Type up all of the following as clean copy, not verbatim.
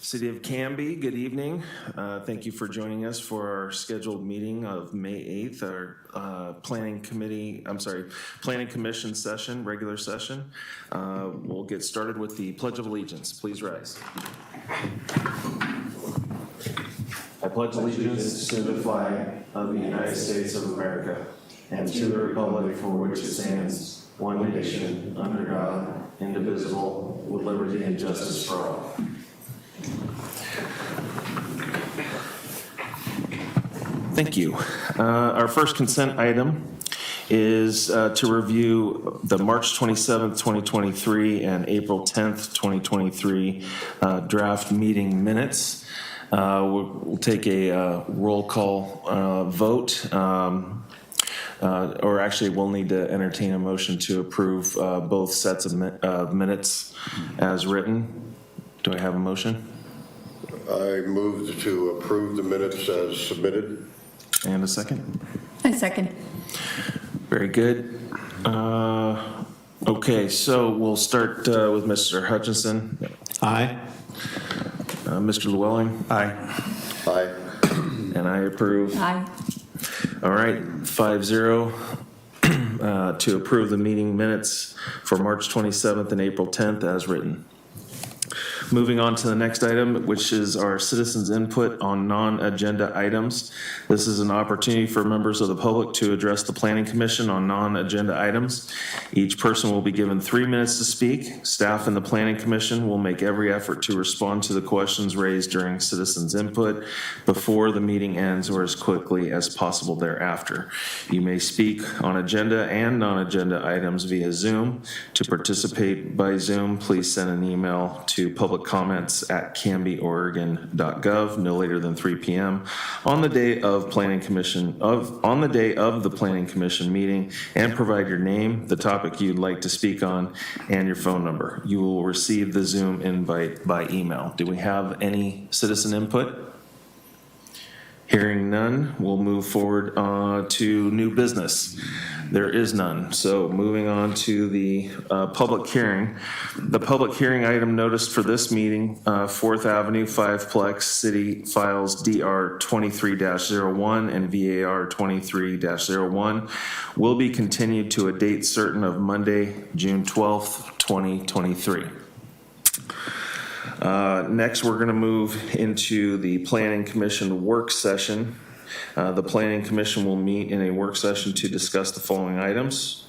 City of Canby, good evening. Thank you for joining us for our scheduled meeting of May 8th, our Planning Commission session, regular session. We'll get started with the Pledge of Allegiance. Please rise. I pledge allegiance to the flag of the United States of America and to the republic for which it stands, one nation, under God, indivisible, with liberty and justice for all. Thank you. Our first consent item is to review the March 27th, 2023 and April 10th, 2023 draft meeting minutes. We'll take a roll call vote, or actually we'll need to entertain a motion to approve both sets of minutes as written. Do I have a motion? I move to approve the minutes as submitted. And a second? I second. Very good. Okay, so we'll start with Mr. Hutchinson. Aye. Mr. Llewellyn? Aye. Aye. And I approve. Aye. All right, 5-0 to approve the meeting minutes for March 27th and April 10th as written. Moving on to the next item, which is our citizens' input on non-agenda items. This is an opportunity for members of the public to address the Planning Commission on non-agenda items. Each person will be given 3 minutes to speak. Staff in the Planning Commission will make every effort to respond to the questions raised during citizens' input before the meeting ends or as quickly as possible thereafter. You may speak on agenda and non-agenda items via Zoom. To participate by Zoom, please send an email to publiccomments@cambyoregon.gov no later than 3 p.m. on the day of the Planning Commission meeting, and provide your name, the topic you'd like to speak on, and your phone number. You will receive the Zoom invite by email. Do we have any citizen input? Hearing none, we'll move forward to new business. There is none. So moving on to the public hearing. The public hearing item noticed for this meeting, 4th Avenue 5-plex City Files DR 23-01 and VAR 23-01 will be continued to a date certain of Monday, June 12th, 2023. Next, we're going to move into the Planning Commission work session. The Planning Commission will meet in a work session to discuss the following items.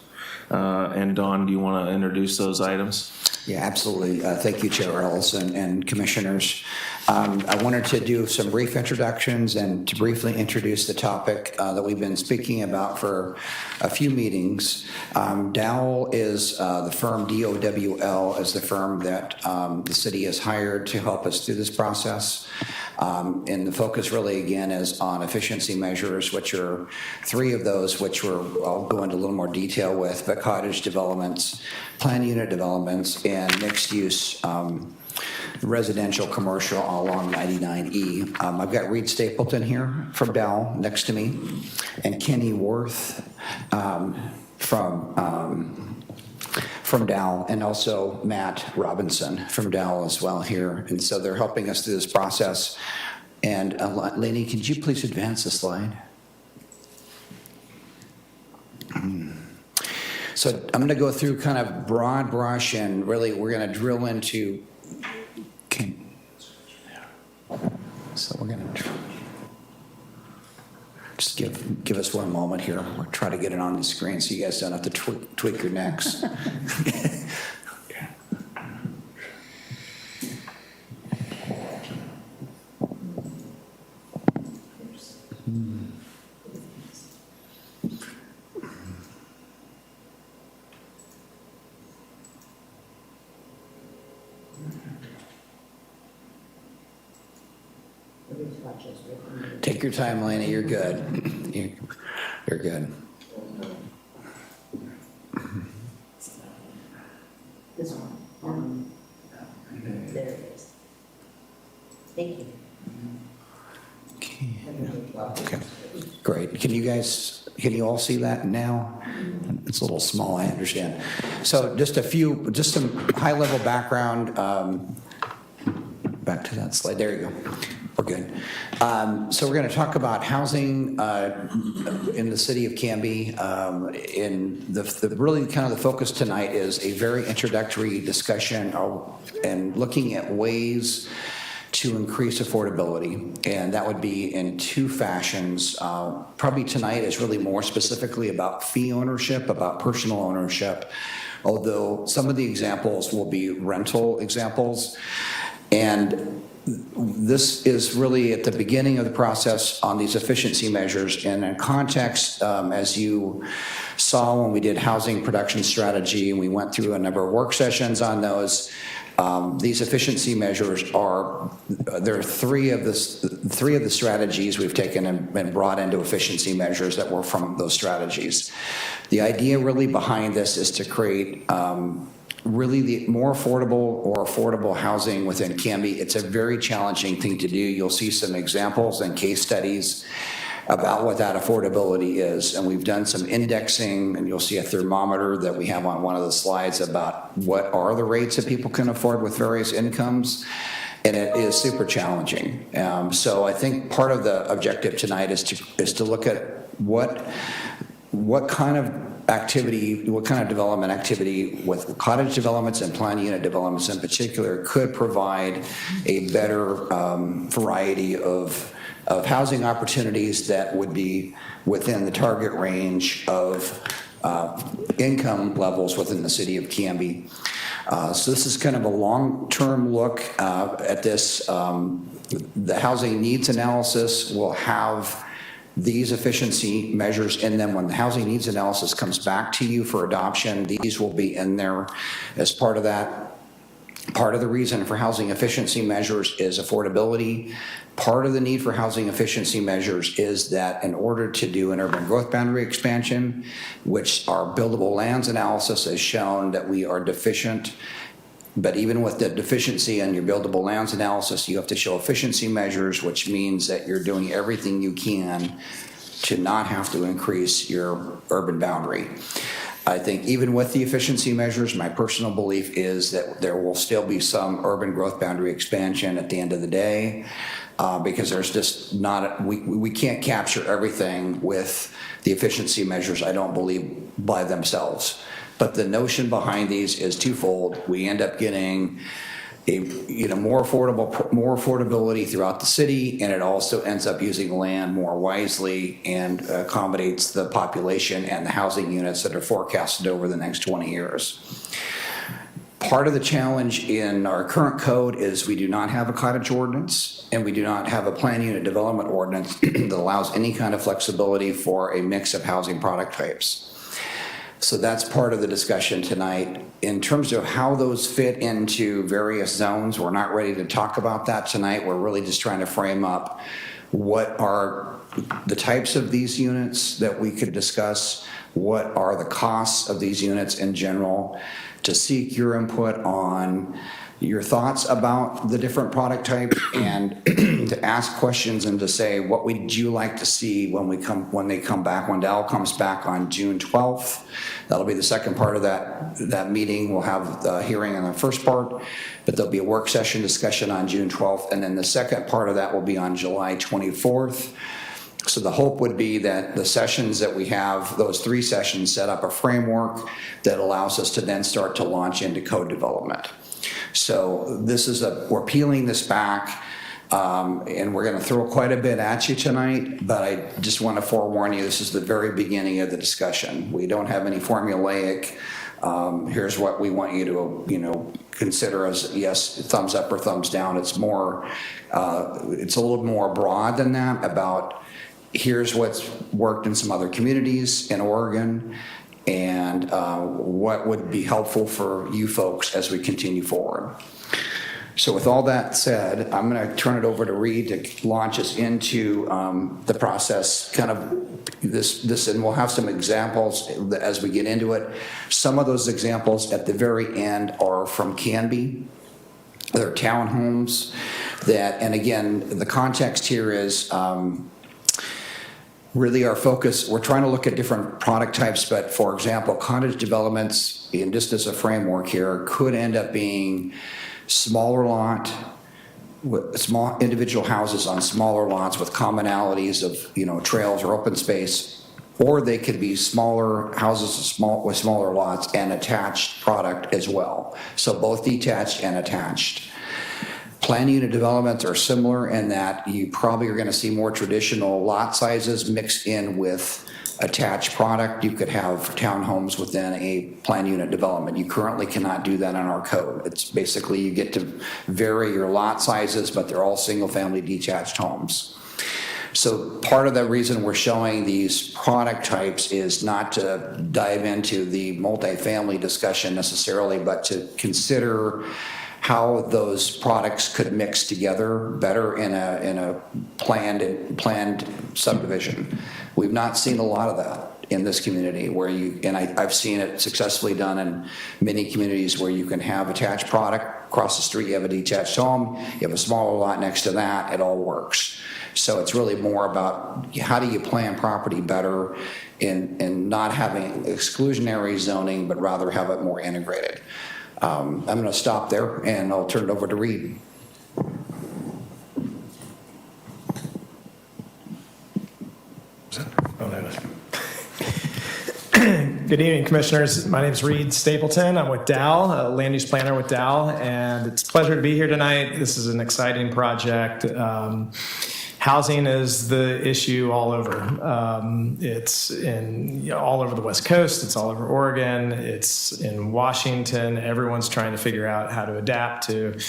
And Dawn, do you want to introduce those items? Yeah, absolutely. Thank you, Chair Ellis and Commissioners. I wanted to do some brief introductions and to briefly introduce the topic that we've been speaking about for a few meetings. Dowell is the firm, DOWL is the firm that the city has hired to help us through this process. And the focus really, again, is on efficiency measures, which are 3 of those, which I'll go into a little more detail with, but cottage developments, planned unit developments, and mixed use residential commercial along 99E. I've got Reed Stapleton here from Dowell next to me, and Kenny Worth from Dowell, and also Matt Robinson from Dowell as well here. And so they're helping us through this process. And Lainey, could you please advance the slide? So I'm going to go through kind of broad brush, and really we're going to drill into. So we're going to just give us one moment here. We'll try to get it on the screen so you guys don't have to tweak your necks. Take your time, Lainey. You're good. You're good. This one. There it is. Thank you. Okay. Great. Can you all see that now? It's a little small, I understand. So just some high-level background. back to that slide. There you go. We're good. So we're going to talk about housing in the city of Canby. In the really kind of the focus tonight is a very introductory discussion and looking at ways to increase affordability, and that would be in two fashions. Probably tonight is really more specifically about fee ownership, about personal ownership, although some of the examples will be rental examples. And this is really at the beginning of the process on these efficiency measures. And in context, as you saw when we did housing production strategy, and we went through a number of work sessions on those, these efficiency measures there are three of the strategies we've taken and brought into efficiency measures that were from those strategies. The idea really behind this is to create really the more affordable housing within Canby. It's a very challenging thing to do. You'll see some examples and case studies about what that affordability is. And we've done some indexing, and you'll see a thermometer that we have on one of the slides about what are the rates that people can afford with various incomes. And it is super challenging. So I think part of the objective tonight is to look at what kind of activity, what kind of development activity with cottage developments and planned unit developments in particular could provide a better variety of housing opportunities that would be within the target range of income levels within the city of Canby. So this is kind of a long-term look at this. The housing needs analysis will have these efficiency measures in them. When the housing needs analysis comes back to you for adoption, these will be in there as part of that. Part of the reason for housing efficiency measures is affordability. Part of the need for housing efficiency measures is that in order to do an urban growth boundary expansion, which our buildable lands analysis has shown that we are deficient. But even with the deficiency in your buildable lands analysis, you have to show efficiency measures, which means that you're doing everything you can to not have to increase your urban boundary. I think even with the efficiency measures, my personal belief is that there will still be some urban growth boundary expansion at the end of the day, because there's just not, we can't capture everything with the efficiency measures, I don't believe, by themselves. But the notion behind these is twofold. We end up getting more affordability throughout the city, and it also ends up using land more wisely and accommodates the population and the housing units that are forecasted over the next 20 years. Part of the challenge in our current code is we do not have a cottage ordinance, and we do not have a planned unit development ordinance that allows any kind of flexibility for a mix of housing product types. So that's part of the discussion tonight. In terms of how those fit into various zones, we're not ready to talk about that tonight. We're really just trying to frame up what are the types of these units that we could discuss, what are the costs of these units in general, to seek your input on your thoughts about the different product types, and to ask questions and to say, what would you like to see when they come back, when Dow comes back on June 12th. That'll be the second part of that meeting. We'll have the hearing in the first part, but there'll be a work session discussion on June 12th, and then the second part of that will be on July 24th. So the hope would be that the sessions that we have, those 3 sessions, set up a framework that allows us to then start to launch into code development. So this is we're peeling this back, and we're going to throw quite a bit at you tonight, but I just want to forewarn you, this is the very beginning of the discussion. We don't have any formulaic, here's what we want you to, consider as yes, thumbs up or thumbs down. It's more, it's a little more broad than that, about here's what's worked in some other communities in Oregon, and what would be helpful for you folks as we continue forward. So with all that said, I'm going to turn it over to Reed to launch us into the process, kind of this, and we'll have some examples as we get into it. Some of those examples at the very end are from Canby. They're townhomes that, and again, the context here is really our focus. We're trying to look at different product types, but for example, cottage developments, and just as a framework here, could end up being smaller lot, with small individual houses on smaller lots with commonalities of, trails or open space, or they could be smaller houses with smaller lots and attached product as well. So both detached and attached. Planned unit developments are similar in that you probably are going to see more traditional lot sizes mixed in with attached product. You could have townhomes within a planned unit development. You currently cannot do that in our code. It's basically you get to vary your lot sizes, but they're all single-family detached homes. So part of the reason we're showing these product types is not to dive into the multifamily discussion necessarily, but to consider how those products could mix together better in a planned subdivision. We've not seen a lot of that in this community where I've seen it successfully done in many communities where you can have attached product. Across the street, you have a detached home, you have a smaller lot next to that, it all works. So it's really more about how do you plan property better in not having exclusionary zoning, but rather have it more integrated. I'm going to stop there and I'll turn it over to Reed. Good evening, Commissioners. My name is Reed Stapleton. I'm with Dow, a land use planner with Dow, and it's a pleasure to be here tonight. This is an exciting project. Housing is the issue all over. It's all over the West Coast. It's all over Oregon. It's in Washington. Everyone's trying to figure out how to adapt to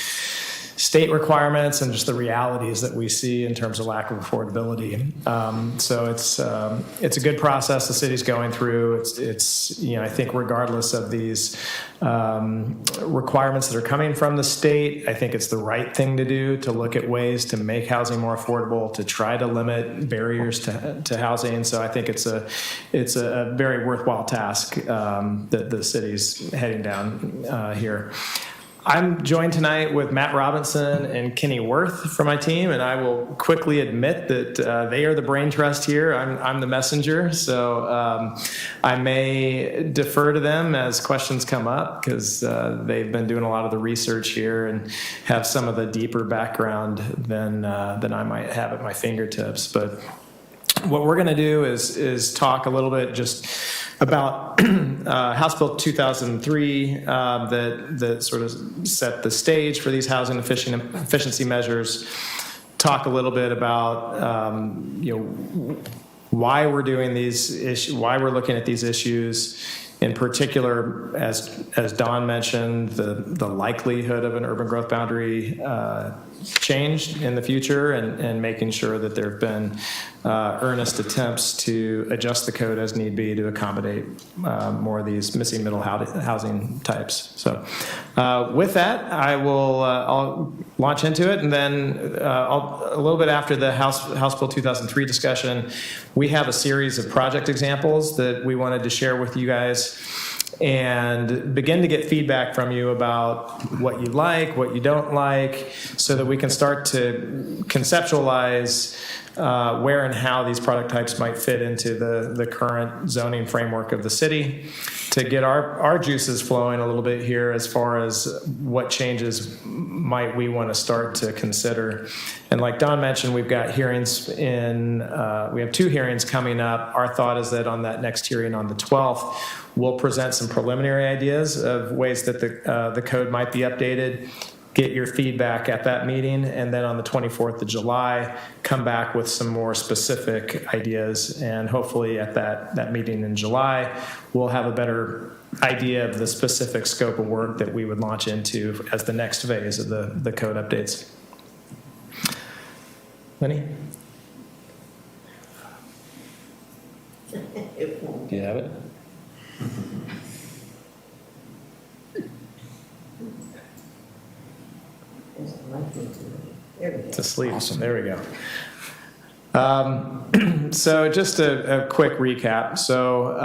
state requirements and just the realities that we see in terms of lack of affordability. So it's a good process the city's going through. It's I think regardless of these requirements that are coming from the state, I think it's the right thing to do to look at ways to make housing more affordable, to try to limit barriers to housing. So I think it's a very worthwhile task that the city's heading down here. I'm joined tonight with Matt Robinson and Kenny Worth from my team, and I will quickly admit that they are the brain trust here. I'm the messenger, so I may defer to them as questions come up because they've been doing a lot of the research here and have some of the deeper background than I might have at my fingertips. But what we're going to do is talk a little bit just about House Bill 2003 that sort of set the stage for these housing efficiency measures. Talk a little bit about why we're doing these issues, why we're looking at these issues. In particular, as Don mentioned, the likelihood of an urban growth boundary change in the future, and making sure that there have been earnest attempts to adjust the code as need be to accommodate more of these missing middle housing types. So with that, I'll launch into it, and then a little bit after the House Bill 2003 discussion, we have a series of project examples that we wanted to share with you guys and begin to get feedback from you about what you like, what you don't like, so that we can start to conceptualize where and how these product types might fit into the current zoning framework of the city, to get our juices flowing a little bit here as far as what changes might we want to start to consider. And like Don mentioned, we've got hearings we have 2 hearings coming up. Our thought is that on that next hearing on the 12th, we'll present some preliminary ideas of ways that the code might be updated, get your feedback at that meeting, and then on the 24th of July, come back with some more specific ideas. And hopefully at that meeting in July, we'll have a better idea of the specific scope of work that we would launch into as the next phase of the code updates. Lenny? Do you have it? It's asleep. Awesome. There we go. So just a quick recap. So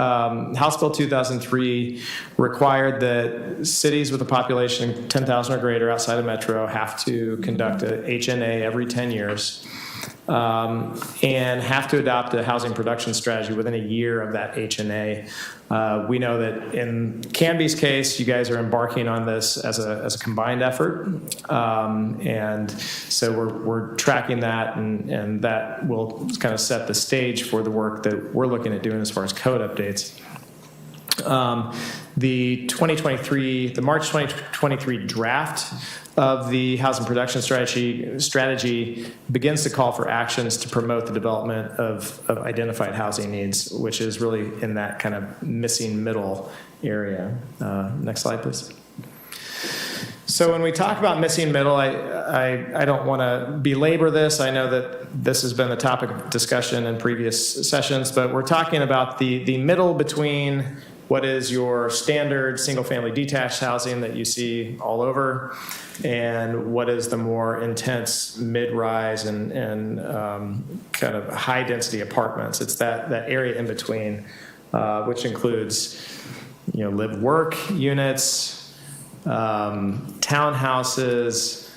House Bill 2003 required that cities with a population of 10,000 or greater outside of metro have to conduct a HNA every 10 years. and have to adopt a housing production strategy within a year of that H&A. We know that in Canby's case, you guys are embarking on this as a combined effort, and so we're tracking that, and that will kind of set the stage for the work that we're looking at doing as far as code updates. The March 2023 draft of the housing production strategy begins to call for actions to promote the development of identified housing needs, which is really in that kind of missing middle area. Next slide, please. So when we talk about missing middle, I don't want to belabor this. I know that this has been the topic of discussion in previous sessions, but we're talking about the middle between what is your standard single-family detached housing that you see all over, and what is the more intense mid-rise and kind of high-density apartments. It's that area in between, which includes, live-work units, townhouses,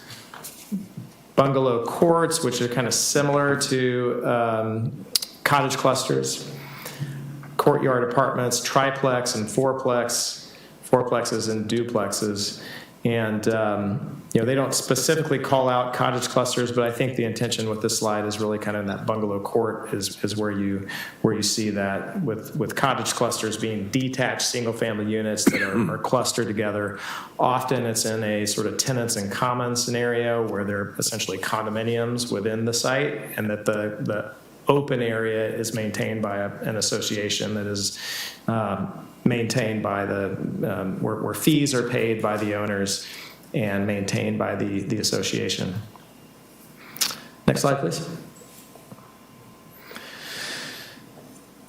bungalow courts, which are kind of similar to cottage clusters, courtyard apartments, triplex and fourplexes and duplexes. And, they don't specifically call out cottage clusters, but I think the intention with this slide is really kind of in that bungalow court is where you see that with cottage clusters being detached single-family units that are clustered together. Often it's in a sort of tenants in common scenario where they're essentially condominiums within the site, and that the open area is maintained by an association that is maintained by where fees are paid by the owners and maintained by the association. Next slide, please.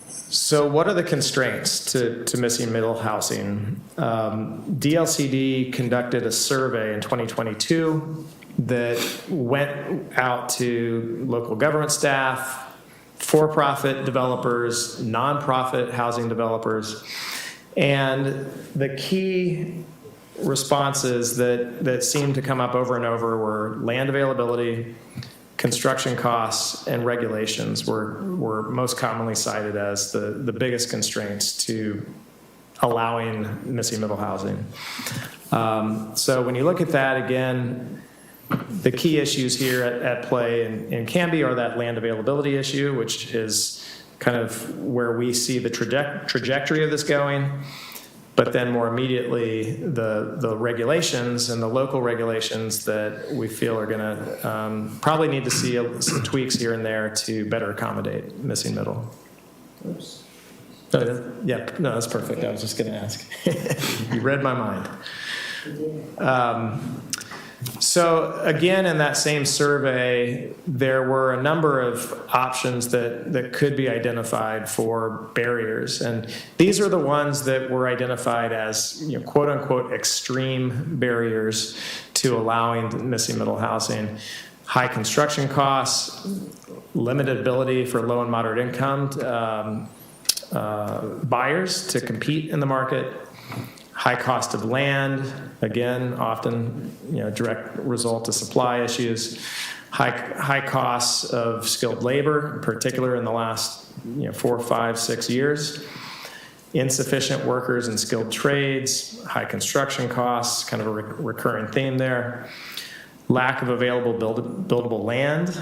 So what are the constraints to missing middle housing? DLCD conducted a survey in 2022 that went out to local government staff, for-profit developers, nonprofit housing developers, and the key responses that seemed to come up over and over were land availability, construction costs, and regulations were most commonly cited as the biggest constraints to allowing missing middle housing. So when you look at that again, the key issues here at play in Canby are that land availability issue, which is kind of where we see the trajectory of this going. But then more immediately, the regulations and the local regulations that we feel are going to probably need to see some tweaks here and there to better accommodate missing middle. Oops. Yeah, no, that's perfect. I was just going to ask. You read my mind. So again, in that same survey, there were a number of options that could be identified for barriers. And these are the ones that were identified as, quote unquote, extreme barriers to allowing missing middle housing. High construction costs, limited ability for low and moderate income buyers to compete in the market, high cost of land, again, often direct result of supply issues, high costs of skilled labor, in particular in the last 4, 5, 6 years, insufficient workers in skilled trades, high construction costs, kind of a recurring theme there, lack of available buildable land,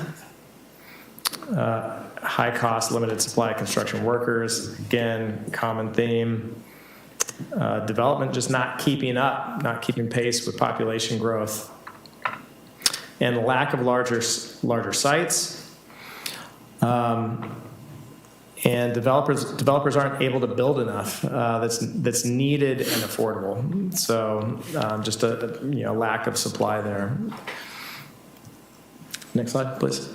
high cost, limited supply of construction workers, again, common theme. Development just not keeping pace with population growth, and lack of larger sites, and developers aren't able to build enough that's needed and affordable. So just a lack of supply there. Next slide, please.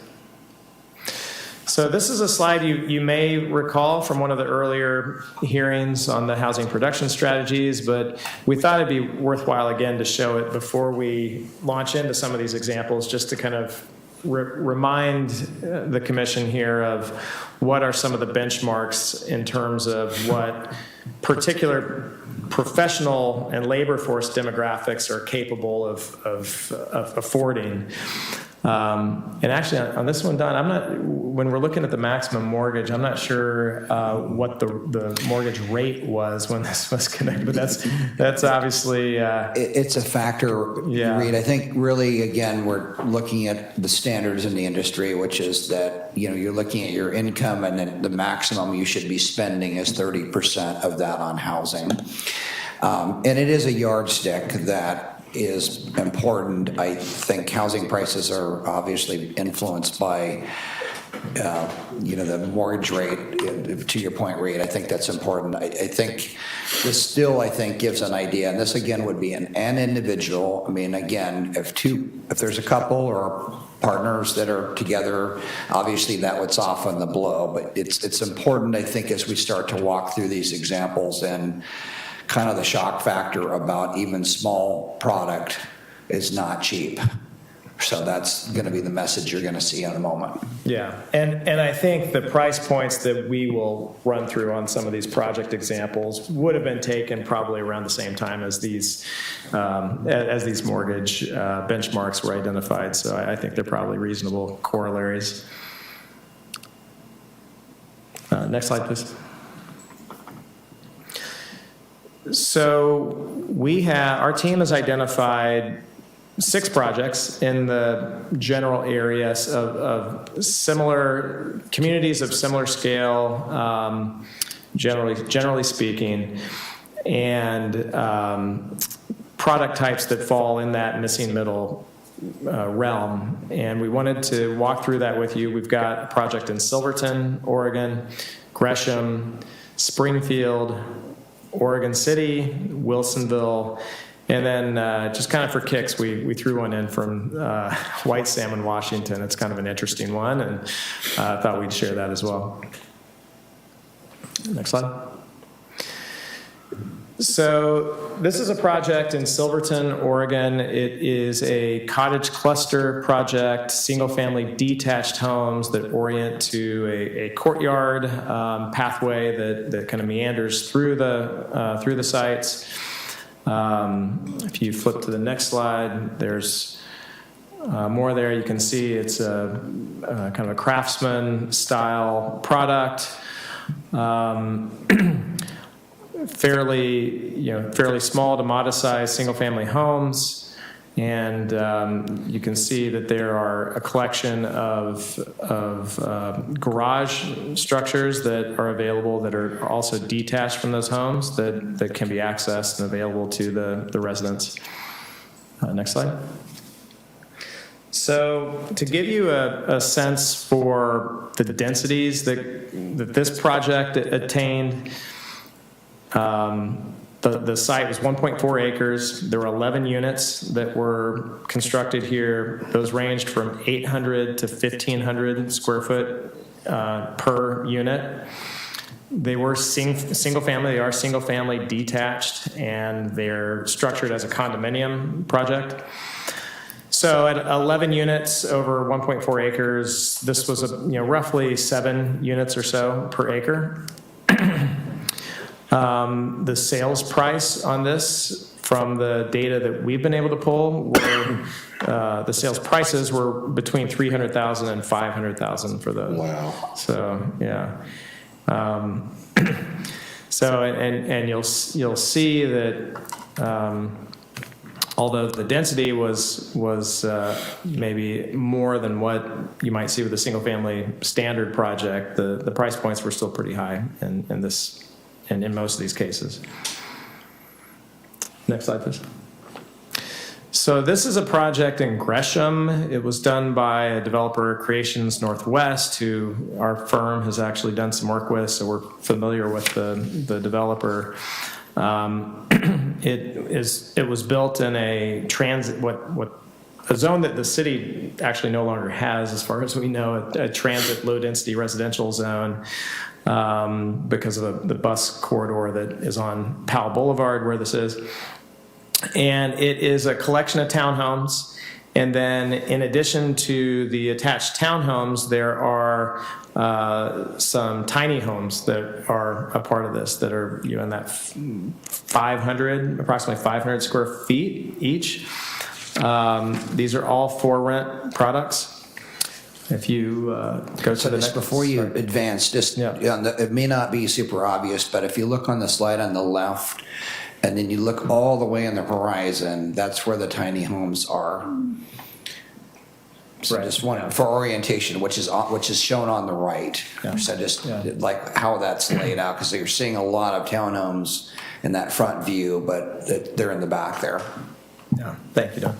So this is a slide you may recall from one of the earlier hearings on the housing production strategies, but we thought it'd be worthwhile again to show it before we launch into some of these examples, just to kind of remind the commission here of what are some of the benchmarks in terms of what particular professional and labor force demographics are capable of affording. And actually, on this one, Don, when we're looking at the maximum mortgage, I'm not sure what the mortgage rate was when this was connected, but that's obviously. It's a factor, Yeah. Reed. I think really, again, we're looking at the standards in the industry, which is that, you're looking at your income, and then the maximum you should be spending is 30% of that on housing. And it is a yardstick that is important. I think housing prices are obviously influenced by, the mortgage rate. To your point, Reed, I think that's important. I think this still, gives an idea, and this again would be an individual. I mean, again, if there's a couple or partners that are together, obviously that would soften the blow. But it's important, I think, as we start to walk through these examples and kind of the shock factor about even small product is not cheap. So that's going to be the message you're going to see in a moment. Yeah, and I think the price points that we will run through on some of these project examples would have been taken probably around the same time as these mortgage benchmarks were identified. So I think they're probably reasonable corollaries. Next slide, please. So our team has identified 6 projects in the general areas of similar communities of similar scale, generally speaking, and product types that fall in that missing middle realm. And we wanted to walk through that with you. We've got a project in Silverton, Oregon, Gresham, Springfield, Oregon City, Wilsonville, and then just kind of for kicks, we threw one in from White Salmon, Washington. It's kind of an interesting one, and I thought we'd share that as well. Next slide. So this is a project in Silverton, Oregon. It is a cottage cluster project, single-family detached homes that orient to a courtyard pathway that kind of meanders through the sites. If you flip to the next slide, there's more there. You can see it's a kind of a craftsman-style product. Fairly small to modest-sized single-family homes, and you can see that there are a collection of garage structures that are available that are also detached from those homes that can be accessed and available to the residents. Next slide. So to give you a sense for the densities that this project attained, the site was 1.4 acres. There were 11 units that were constructed here. Those ranged from 800 to 1,500 square foot per unit. They were single family. They are single family detached, and they're structured as a condominium project. So at 11 units over 1.4 acres, this was roughly 7 units or so per acre. The sales price on this, from the data that we've been able to pull, the sales prices were between $300,000 and $500,000 for those. Wow. So yeah. So and you'll see that although the density was maybe more than what you might see with a single family standard project, the price points were still pretty high in this. And in most of these cases. Next slide, please. So this is a project in Gresham. It was done by a developer, Creations Northwest, who our firm has actually done some work with, so we're familiar with the developer. It was built in a transit, a zone that the city actually no longer has, as far as we know, a transit low-density residential zone. Because of the bus corridor that is on Powell Boulevard where this is. And it is a collection of townhomes. And then in addition to the attached townhomes, there are some tiny homes that are a part of this that are in that approximately 500 square feet each. These are all for rent products. If you go to So the just next. before you advance, just, Yeah. it may not be super obvious, but if you look on the slide on the left, and then you look all the way on the horizon, that's where the tiny homes are. So Right, just one, yeah. for orientation, which is shown on the right. Yeah. So just Yeah. like how that's laid out, because you're seeing a lot of townhomes in that front view, but they're in the back there. Yeah, thank you, Don.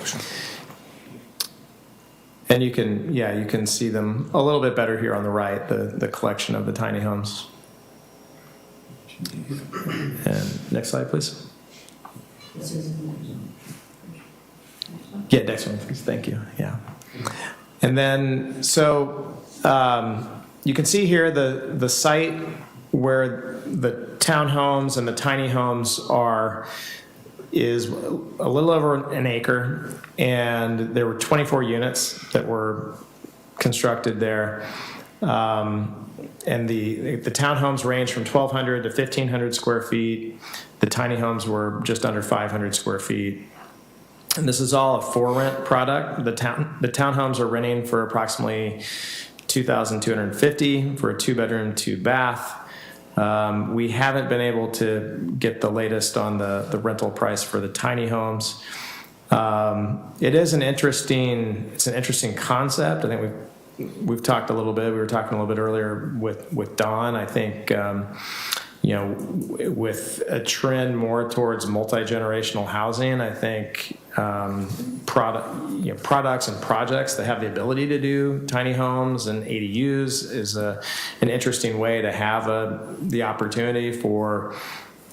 And you can see them a little bit better here on the right, the collection of the tiny homes. And next slide, please. Yeah, next one, please. Thank you. Yeah. And then, so you can see here the site where the townhomes and the tiny homes are is a little over an acre, and there were 24 units that were constructed there. And the townhomes range from 1,200 to 1,500 square feet. The tiny homes were just under 500 square feet. And this is all a for rent product. The townhomes are renting for approximately $2,250 for a 2-bedroom, 2-bath. We haven't been able to get the latest on the rental price for the tiny homes. It is an interesting concept. I think we've talked a little bit. We were talking a little bit earlier with Don. I think with a trend more towards multi-generational housing, I think products and projects that have the ability to do tiny homes and ADUs is an interesting way to have the opportunity for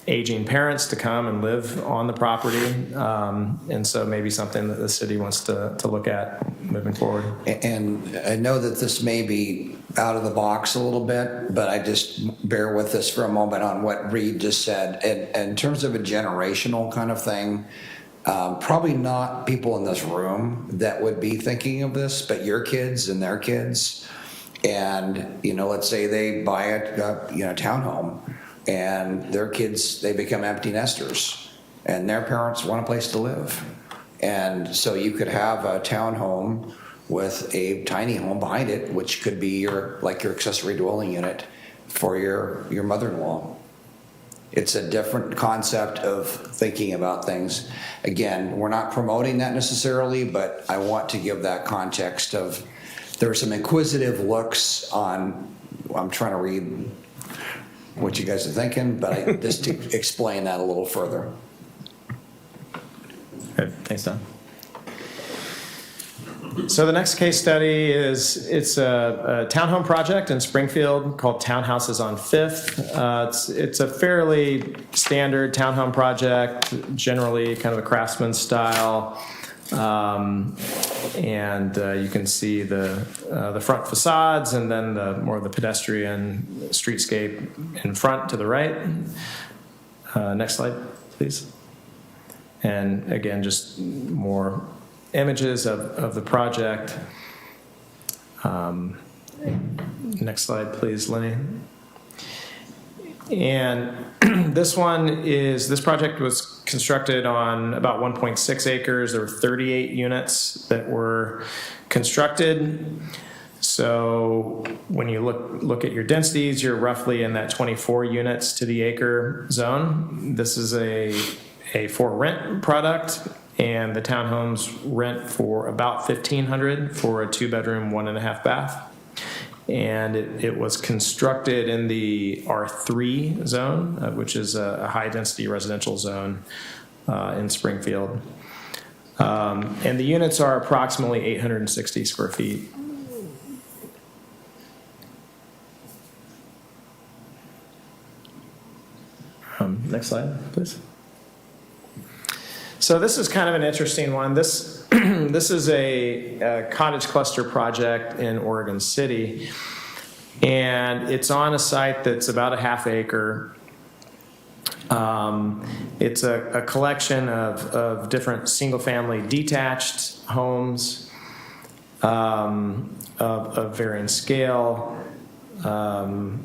aging parents to come and live on the property. And so maybe something that the city wants to look at moving forward. And I know that this may be out of the box a little bit, but I just bear with us for a moment on what Reed just said. And in terms of a generational kind of thing, probably not people in this room that would be thinking of this, but your kids and their kids. And, let's say they buy a townhome, and their kids, they become empty nesters, and their parents want a place to live. And so you could have a townhome with a tiny home behind it, which could be your accessory dwelling unit for your mother-in-law. It's a different concept of thinking about things. Again, we're not promoting that necessarily, but I want to give that context of, there are some inquisitive looks on, I'm trying to read what you guys are thinking, but just to explain that a little further. Good. Thanks, Don. So the next case study it's a townhome project in Springfield called Townhouses on 5th. It's a fairly standard townhome project, generally kind of a craftsman style. And you can see the front facades, and then more of the pedestrian streetscape in front to the right. Next slide, please. And again, just more images of the project. Next slide, please, Lenny. And this project was constructed on about 1.6 acres. There were 38 units that were constructed. So when you look at your densities, you're roughly in that 24 units to the acre zone. This is a for rent product, and the townhomes rent for about $1,500 for a 2-bedroom, 1.5 bath. And it was constructed in the R3 zone, which is a high-density residential zone in Springfield. And the units are approximately 860 square feet. Next slide, please. So this is kind of an interesting one. This is a cottage cluster project in Oregon City, and it's on a site that's about a half acre. It's a collection of different single-family detached homes of varying scale, and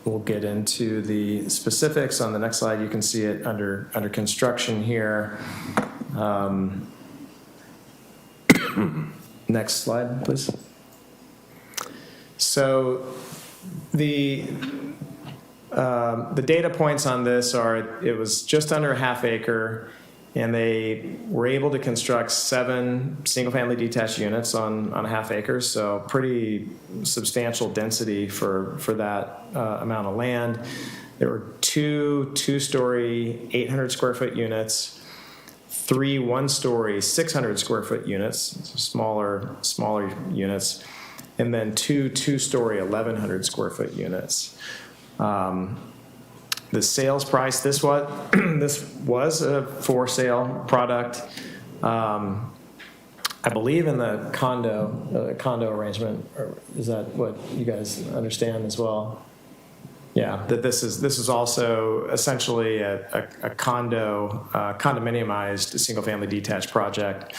we'll get into the specifics on the next slide. You can see it under construction here. Next slide, please. So the data points on this are, it was just under a half acre, and they were able to construct 7 single-family detached units on a half acre, so pretty substantial density for that amount of land. There were 2 two-story 800 square foot units, 3 one-story 600 square foot units, smaller units, and then 2 two-story 1,100 square foot units. The sales price, this was a for sale product. I believe in the condo arrangement, or is that what you guys understand as well? Yeah, that this is also essentially a condominiumized single-family detached project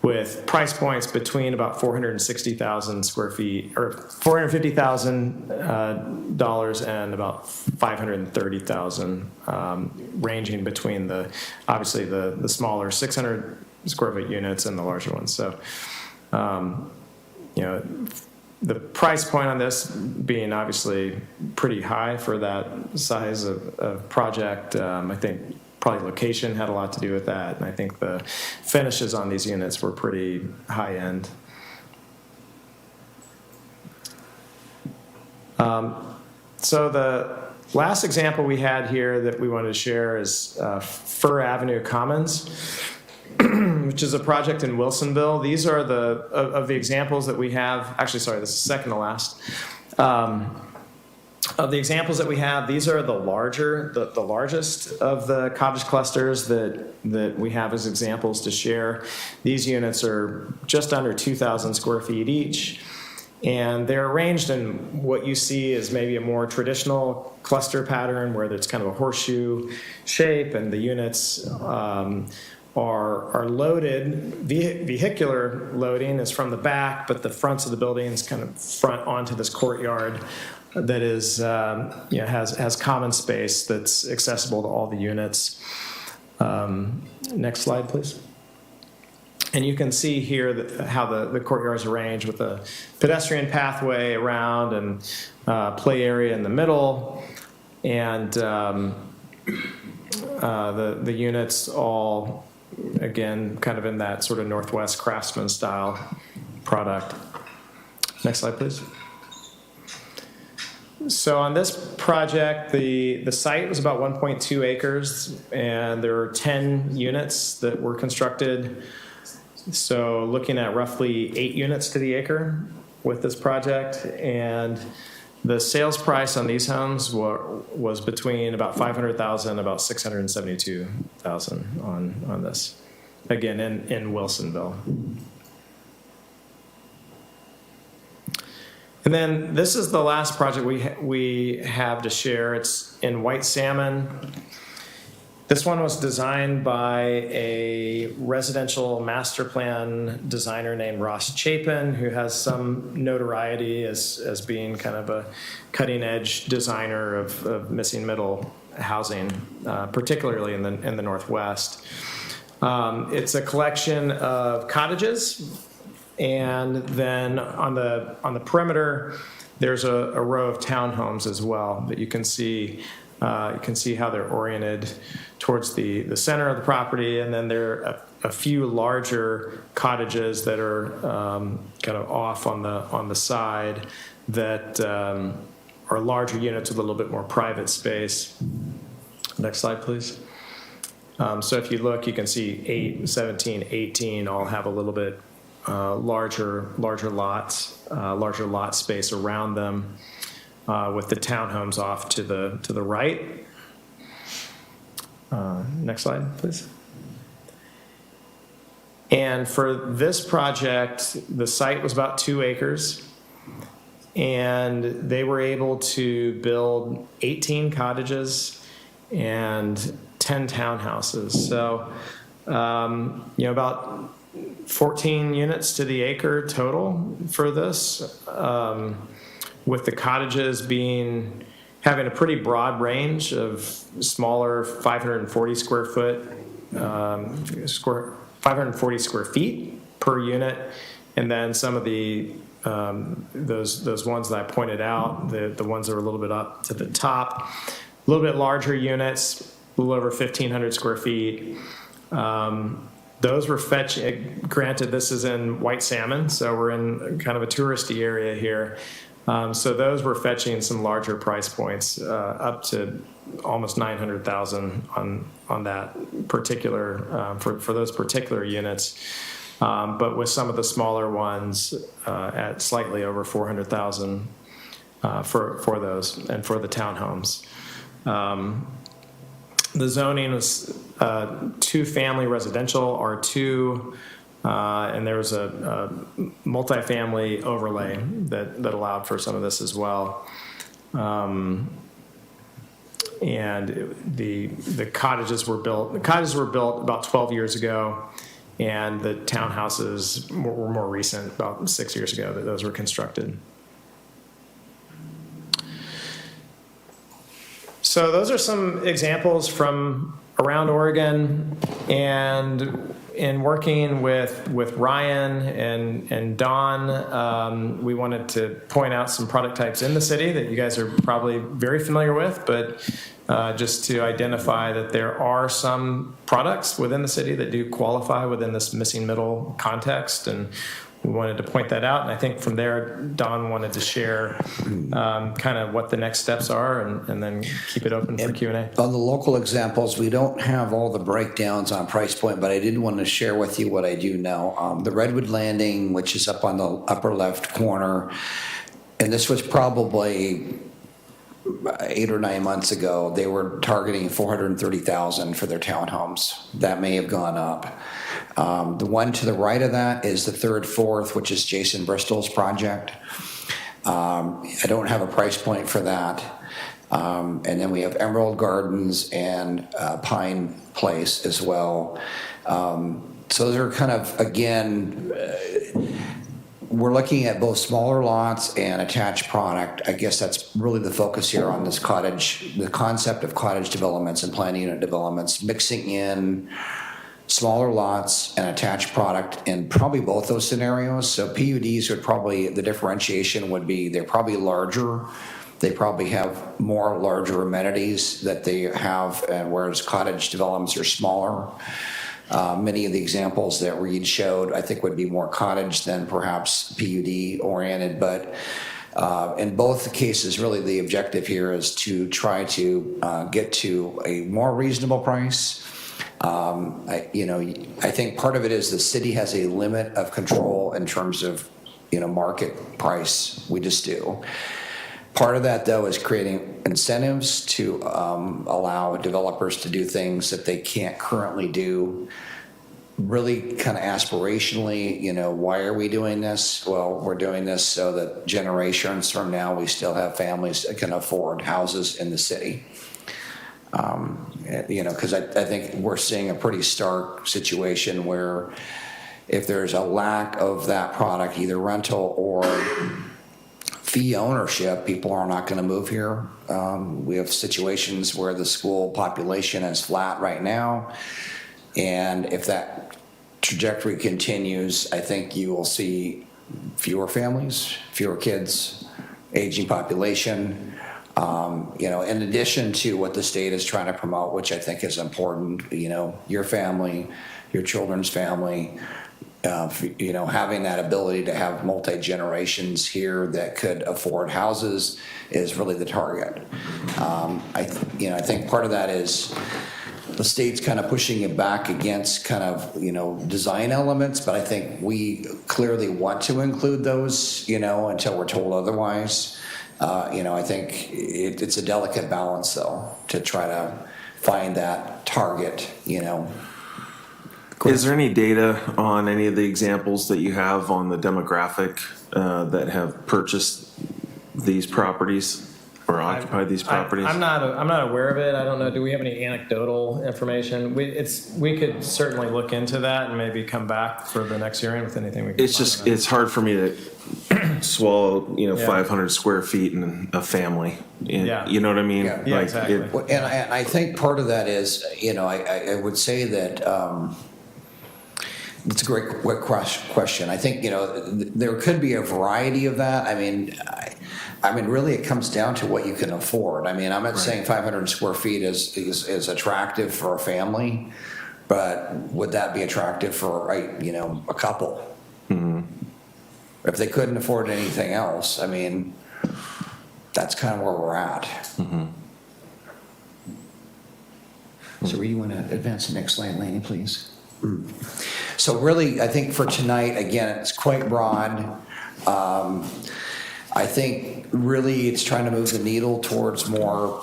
with price points between about 460,000 square feet, or $450,000 and about 530,000, ranging between obviously the smaller 600 square foot units and the larger ones. So, the price point on this being obviously pretty high for that size of project. I think probably location had a lot to do with that, and I think the finishes on these units were pretty high end. So the last example we had here that we wanted to share is Fir Avenue Commons, which is a project in Wilsonville. These are of the examples that we have. Actually, sorry, this is second to last. Of the examples that we have, these are the largest of the cottage clusters that we have as examples to share. These units are just under 2,000 square feet each, and they're arranged in what you see as maybe a more traditional cluster pattern where it's kind of a horseshoe shape, and the units are loaded. Vehicular loading is from the back, but the fronts of the buildings kind of front onto this courtyard that is has common space that's accessible to all the units. Next slide, please. And you can see here how the courtyard is arranged with a pedestrian pathway around and play area in the middle, and the units all, again, kind of in that sort of Northwest Craftsman style product. Next slide, please. So on this project, the site was about 1.2 acres, and there were 10 units that were constructed. So looking at roughly 8 units to the acre with this project, and the sales price on these homes was between about $500,000 and about $672,000 on this. Again, in Wilsonville. And then this is the last project we have to share. It's in White Salmon. This one was designed by a residential master plan designer named Ross Chapin, who has some notoriety as being kind of a cutting edge designer of missing middle housing, particularly in the Northwest. It's a collection of cottages, and then on the perimeter, there's a row of townhomes as well that you can see. You can see how they're oriented towards the center of the property, and then there are a few larger cottages that are kind of off on the side that are larger units with a little bit more private space. Next slide, please. So if you look, you can see 8, 17, 18 all have a little bit larger lots, larger lot space around them, with the townhomes off to the right. Next slide, please. And for this project, the site was about 2 acres, and they were able to build 18 cottages and 10 townhouses. So, about 14 units to the acre total for this, with the cottages having a pretty broad range of smaller 540 square foot 540 square feet per unit. And then some of the those ones that I pointed out, the ones that are a little bit up to the top, a little bit larger units, a little over 1,500 square feet. Those were granted, this is in White Salmon, so we're in kind of a touristy area here. So those were fetching some larger price points, up to almost 900,000 on that particular, for those particular units. But with some of the smaller ones at slightly over 400,000 for those and for the townhomes. The zoning is two-family residential, R2, and there was a multifamily overlay that allowed for some of this as well. And the cottages were built. The cottages were built about 12 years ago, and the townhouses were more recent, about 6 years ago that those were constructed. So those are some examples from around Oregon, and in working with Ryan and Don, we wanted to point out some product types in the city that you guys are probably very familiar with, but just to identify that there are some products within the city that do qualify within this missing middle context, and we wanted to point that out. And I think from there, Don wanted to share kind of what the next steps are, and then keep it open for Q&A. On the local examples, we don't have all the breakdowns on price point, but I did want to share with you what I do know. The Redwood Landing, which is up on the upper left corner, and this was probably 8 or 9 months ago, they were targeting $430,000 for their townhomes. That may have gone up. The one to the right of that is the third, fourth, which is Jason Bristol's project. I don't have a price point for that. And then we have Emerald Gardens and Pine Place as well. So those are kind of, again, we're looking at both smaller lots and attached product. I guess that's really the focus here on this cottage, the concept of cottage developments and planned unit developments, mixing in smaller lots and attached product in probably both those scenarios. So PUDs would probably, the differentiation would be they're probably larger. They probably have more larger amenities that they have, and whereas cottage developments are smaller. Many of the examples that Reed showed, I think, would be more cottage than perhaps PUD oriented, but in both cases, really the objective here is to try to get to a more reasonable price. I think part of it is the city has a limit of control in terms of, market price. We just do. Part of that, though, is creating incentives to allow developers to do things that they can't currently do. Really kind of aspirationally, why are we doing this? Well, we're doing this so that generations from now, we still have families that can afford houses in the city. Because I think we're seeing a pretty stark situation where if there's a lack of that product, either rental or fee ownership, people are not going to move here. We have situations where the school population is flat right now, and if that trajectory continues, I think you will see fewer families, fewer kids, aging population. In addition to what the state is trying to promote, which I think is important, your family, your children's family, having that ability to have multi-generations here that could afford houses is really the target. I think part of that is the state's kind of pushing it back against kind of, design elements, but I think we clearly want to include those, until we're told otherwise. I think it's a delicate balance, though, to try to find that target, Is there any data on any of the examples that you have on the demographic that have purchased these properties? or occupy these properties? I'm not aware of it. I don't know. Do we have any anecdotal information? We could certainly look into that and maybe come back for the next hearing with anything we can. It's just, it's hard for me to swallow, Yeah. 500 square feet and a family. Yeah. You know what I mean? Yeah. Yeah, Like, exactly. Well, and I think part of that is, I would say that it's a great question. I think, there could be a variety of that. I mean, really, it comes down to what you can afford. I mean, I'm not saying 500 square feet is attractive for a family, but would that be attractive for, a couple? Mm-hmm. If they couldn't afford anything else, I mean, that's kind of where we're at. Mm-hmm. So you want to advance the next slide, Laney, please? So really, I think for tonight, again, it's quite broad. I think really it's trying to move the needle towards more,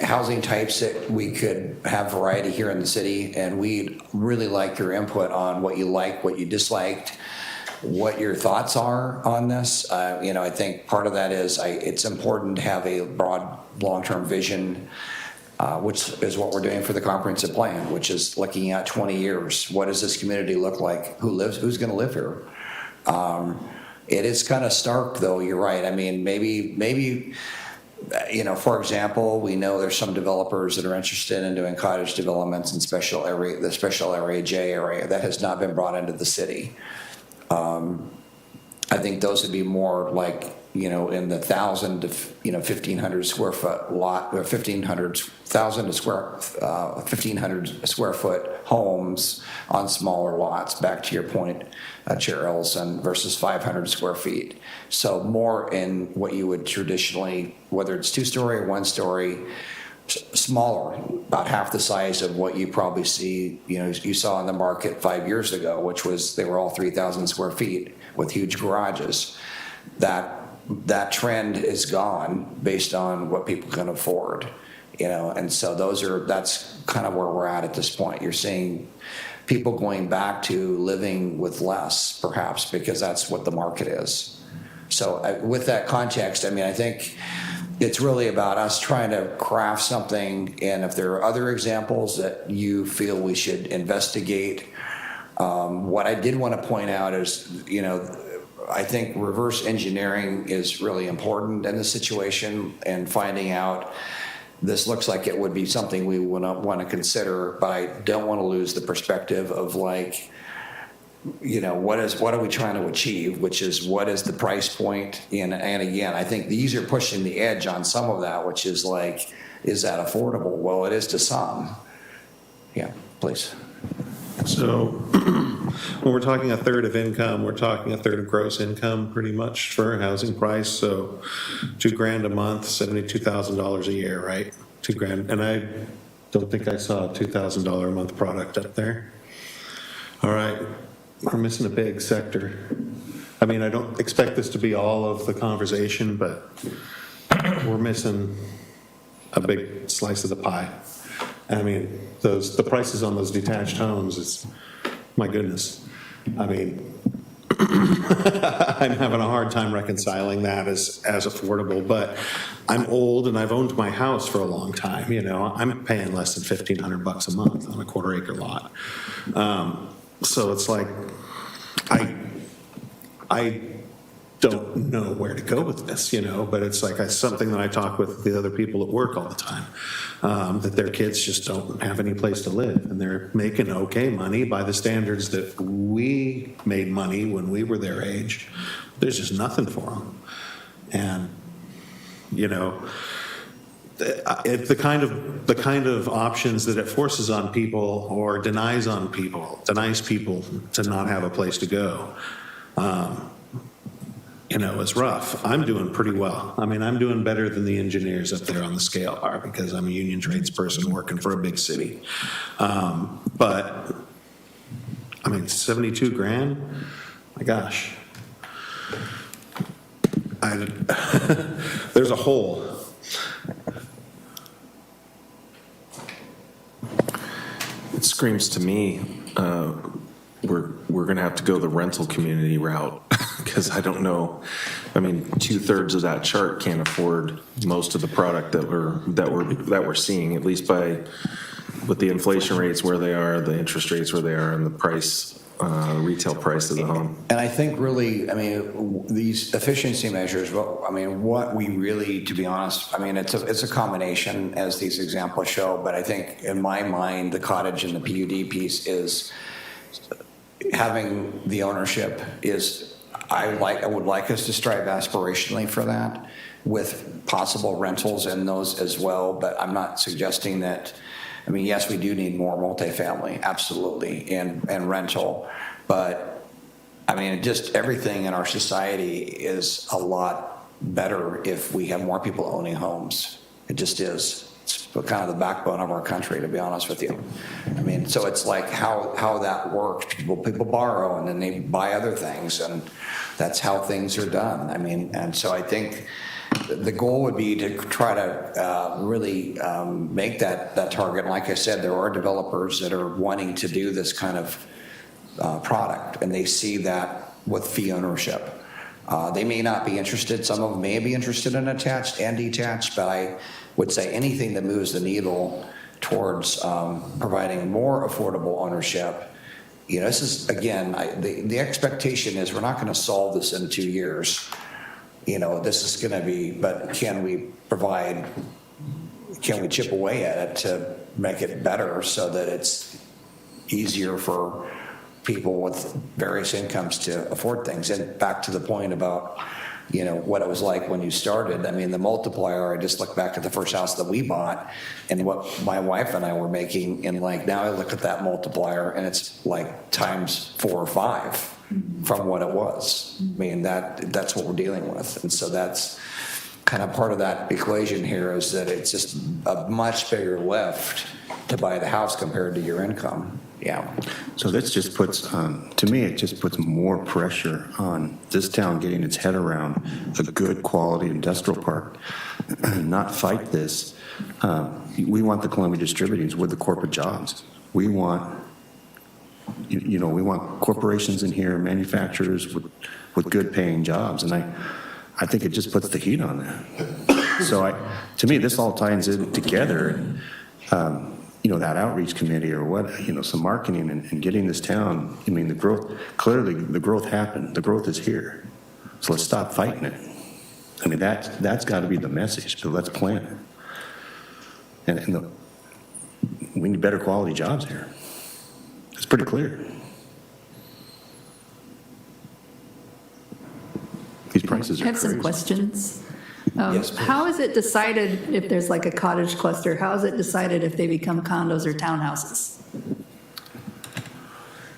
housing types that we could have variety here in the city. And we'd really like your input on what you like, what you disliked, what your thoughts are on this. I think part of that is it's important to have a broad long-term vision, which is what we're doing for the comprehensive plan, which is looking at 20 years. What does this community look like? Who's going to live here? It is kind of stark, though. You're right. I mean, maybe, for example, we know there's some developers that are interested in doing cottage developments in the special area J area that has not been brought into the city. I think those would be more like, in the 1,000 to 1,500 square foot lot, or 1,000 to 1,500 square foot homes on smaller lots. Back to your point, Chair Ellison, versus 500 square feet. So more in what you would traditionally, whether it's 2-story or 1-story, smaller, about half the size of what you probably see, you saw in the market 5 years ago, which was they were all 3,000 square feet with huge garages. That trend is gone based on what people can afford, and so that's kind of where we're at this point. You're seeing people going back to living with less, perhaps, because that's what the market is. So with that context, I think it's really about us trying to craft something, and if there are other examples that you feel we should investigate. What I did want to point out is, I think reverse engineering is really important in this situation, and finding out this looks like it would be something we want to consider, but I don't want to lose the perspective of what are we trying to achieve, which is what is the price point, and again, I think these are pushing the edge on some of that, which is is that affordable? Well, it is to some. Yeah, please. So when we're talking a third of income, we're talking a third of gross income pretty much for a housing price. So $2,000 a month, $72,000 a year, right? $2,000. And I don't think I saw a $2,000 a month product up there. All right. We're missing a big sector. I mean, I don't expect this to be all of the conversation, but we're missing a big slice of the pie. I mean, the prices on those detached homes is, my goodness. I mean, I'm having a hard time reconciling that as affordable, but I'm old and I've owned my house for a long time. I'm paying less than $1,500 a month on a quarter-acre lot. So it's like, I don't know where to go with this, but it's like something that I talk with the other people at work all the time, that their kids just don't have any place to live, and they're making okay money by the standards that we made money when we were their age. There's just nothing for them. And, the kind of options that it forces on people or denies people to not have a place to go, is rough. I'm doing pretty well. I mean, I'm doing better than the engineers up there on the scale are, because I'm a union trades person working for a big city. But I mean, $72,000, my gosh. There's a hole. It screams to me, we're going to have to go the rental community route. because I don't know. I mean, 2/3 of that chart can't afford most of the product that we're seeing, at least with the inflation rates where they are, the interest rates where they are, and the price, retail price of the home. And I think really, I mean, these efficiency measures, what we really, to be honest, I mean, it's a combination, as these examples show, but I think in my mind, the cottage and the PUD piece is having the ownership is, I would like us to strive aspirationally for that, with possible rentals in those as well, but I'm not suggesting that. I mean, yes, we do need more multifamily, absolutely, and rental, but I mean, just everything in our society is a lot better if we have more people owning homes. It just is. It's kind of the backbone of our country, to be honest with you. I mean, so it's like how that works. People borrow and then they buy other things, and that's how things are done. I mean, and so I think the goal would be to try to really make that target. And like I said, there are developers that are wanting to do this kind of product, and they see that with fee ownership. They may not be interested. Some of them may be interested in attached and detached, but I would say anything that moves the needle towards providing more affordable ownership. You know, this is, again, the expectation is we're not going to solve this in 2 years. You know, this is going to be, but can we chip away at it to make it better so that it's easier for people with various incomes to afford things? And back to the point about, you know, what it was like when you started. I mean, the multiplier, I just look back at the first house that we bought and what my wife and I were making, and like now I look at that multiplier and it's like times 4 or 5 from what it was. I mean, that's what we're dealing with. And so that's kind of part of that equation here, is that it's just a much bigger lift to buy the house compared to your income. Yeah. So this just puts, to me, it just puts more pressure on this town getting its head around a good quality industrial park, not fight this. We want the Columbia Distributings with the corporate jobs. We want, we want corporations in here, manufacturers with good paying jobs. And I think it just puts the heat on that. So to me, this all ties in together. That outreach committee or what, some marketing and getting this town, I mean, the growth happened. The growth is here. So let's stop fighting it. I mean, that's got to be the message. So let's plan it. And we need better quality jobs here. It's pretty clear. These prices are I have crazy. some questions. Yes, please. How is it decided if there's like a cottage cluster? How is it decided if they become condos or townhouses?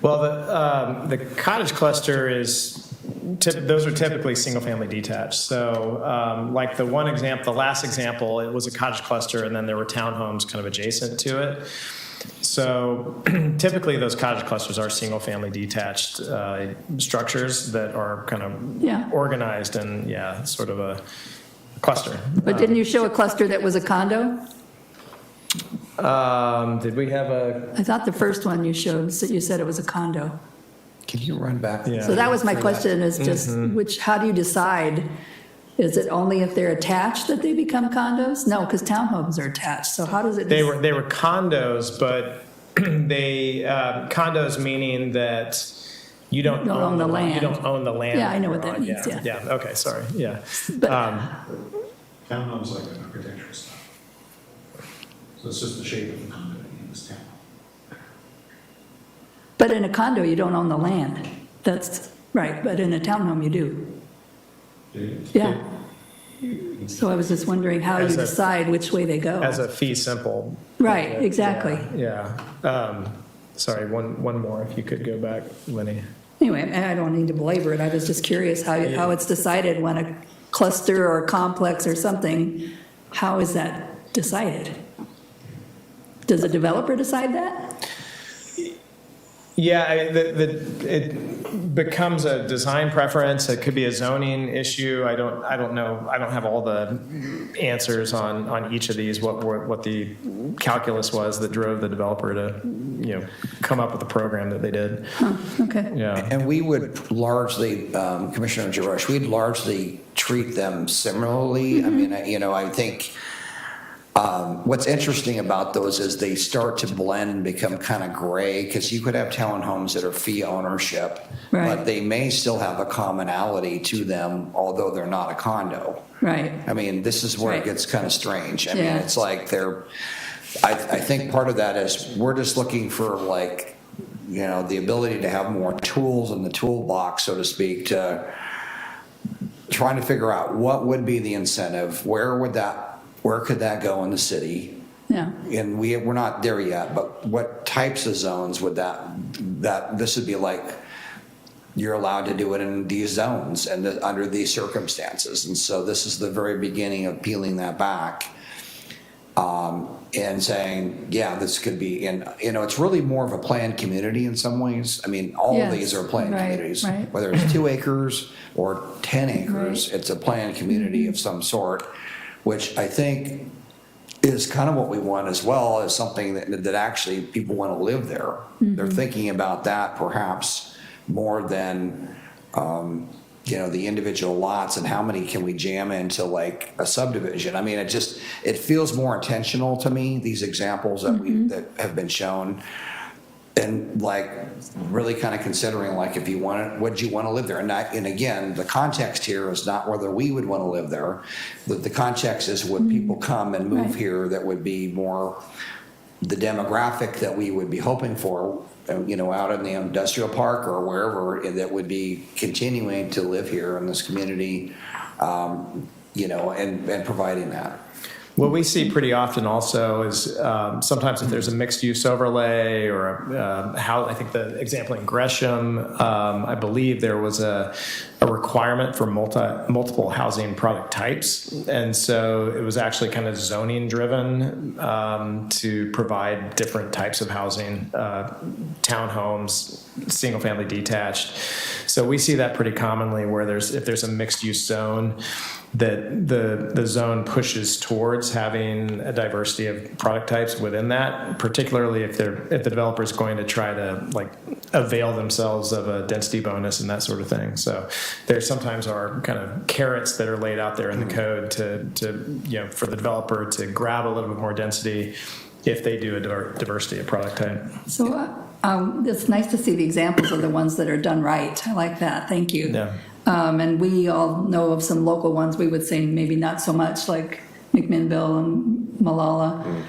Well, the cottage cluster those are typically single-family detached. So like the last example, it was a cottage cluster, and then there were townhomes kind of adjacent to it. So typically those cottage clusters are single-family detached structures that are kind of organized in, sort of a cluster. But didn't you show a cluster that was a condo? Did we have I thought the first one you showed, you said it was a condo. Can you run back? Yeah. So that was my question, is just how do you decide? Is it only if they're attached that they become condos? No, because townhomes are attached. So how does it? They were condos, but condos meaning that you don't own the land. You don't own the land. Yeah, I know what that means. Yeah. Okay. Sorry. Yeah. But, Townhomes like an architectural style. So it's just the shape of the condo in this town. but in a condo, you don't own the land. That's right. But in a townhome, you do. Yeah. So I was just wondering how you decide which way they go. As a fee simple. Right. Exactly. Yeah. Sorry. One more, if you could go back, Lenny. Anyway, I don't need to belabor it. I was just curious how it's decided when a cluster or a complex or something, how is that decided? Does a developer decide that? Yeah, becomes a design preference. It could be a zoning issue. I don't know. I don't have all the answers on each of these. What the calculus was that drove the developer to, come up with the program that they did. Okay. Yeah. And we would largely, Commissioner Jarosh, we'd largely treat them similarly. I mean, I think what's interesting about those is they start to blend and become kind of gray, because you could have townhomes that are fee ownership, Right. but they may still have a commonality to them, although they're not a condo. Right. I mean, this is where it Right. gets kind of strange. I mean, Yeah. it's like I think part of that is we're just looking for like, the ability to have more tools in the toolbox, so to speak, to trying to figure out what would be the incentive, where could that go in the city? Yeah. And we're not there yet, but what types of zones would that this would be like, you're allowed to do it in these zones and under these circumstances. And so this is the very beginning of peeling that back. And saying, yeah, this could be, and it's really more of a planned community in some ways. I mean, all of Yes, these are planned right, communities, right. whether it's 2 acres or 10 acres, Right. it's a planned community of some sort, which I think is kind of what we want as well, as something that actually people want to live there. They're thinking about that perhaps more than, the individual lots and how many can we jam into like a subdivision. I mean, it feels more intentional to me, these examples that have been shown. And like really kind of considering like, if you want it, would you want to live there? And again, the context here is not whether we would want to live there. The context is would people come and move Right. here that would be more the demographic that we would be hoping for, out in the industrial park or wherever, that would be continuing to live here in this community, and providing that. What we see pretty often also is sometimes if there's a mixed-use overlay or how I think the example in Gresham, I believe there was a requirement for multiple housing product types, and so it was actually kind of zoning driven to provide different types of housing, townhomes, single-family detached. So we see that pretty commonly where if there's a mixed-use zone, that the zone pushes towards having a diversity of product types within that, particularly if the developer is going to try to like avail themselves of a density bonus and that sort of thing. So there sometimes are kind of carrots that are laid out there in the code to for the developer to grab a little bit more density if they do a diversity of product type. So it's nice to see the examples of the ones that are done right. I like that. Thank you. Yeah. And we all know of some local ones we would say maybe not so much, like McMinnville and Malala.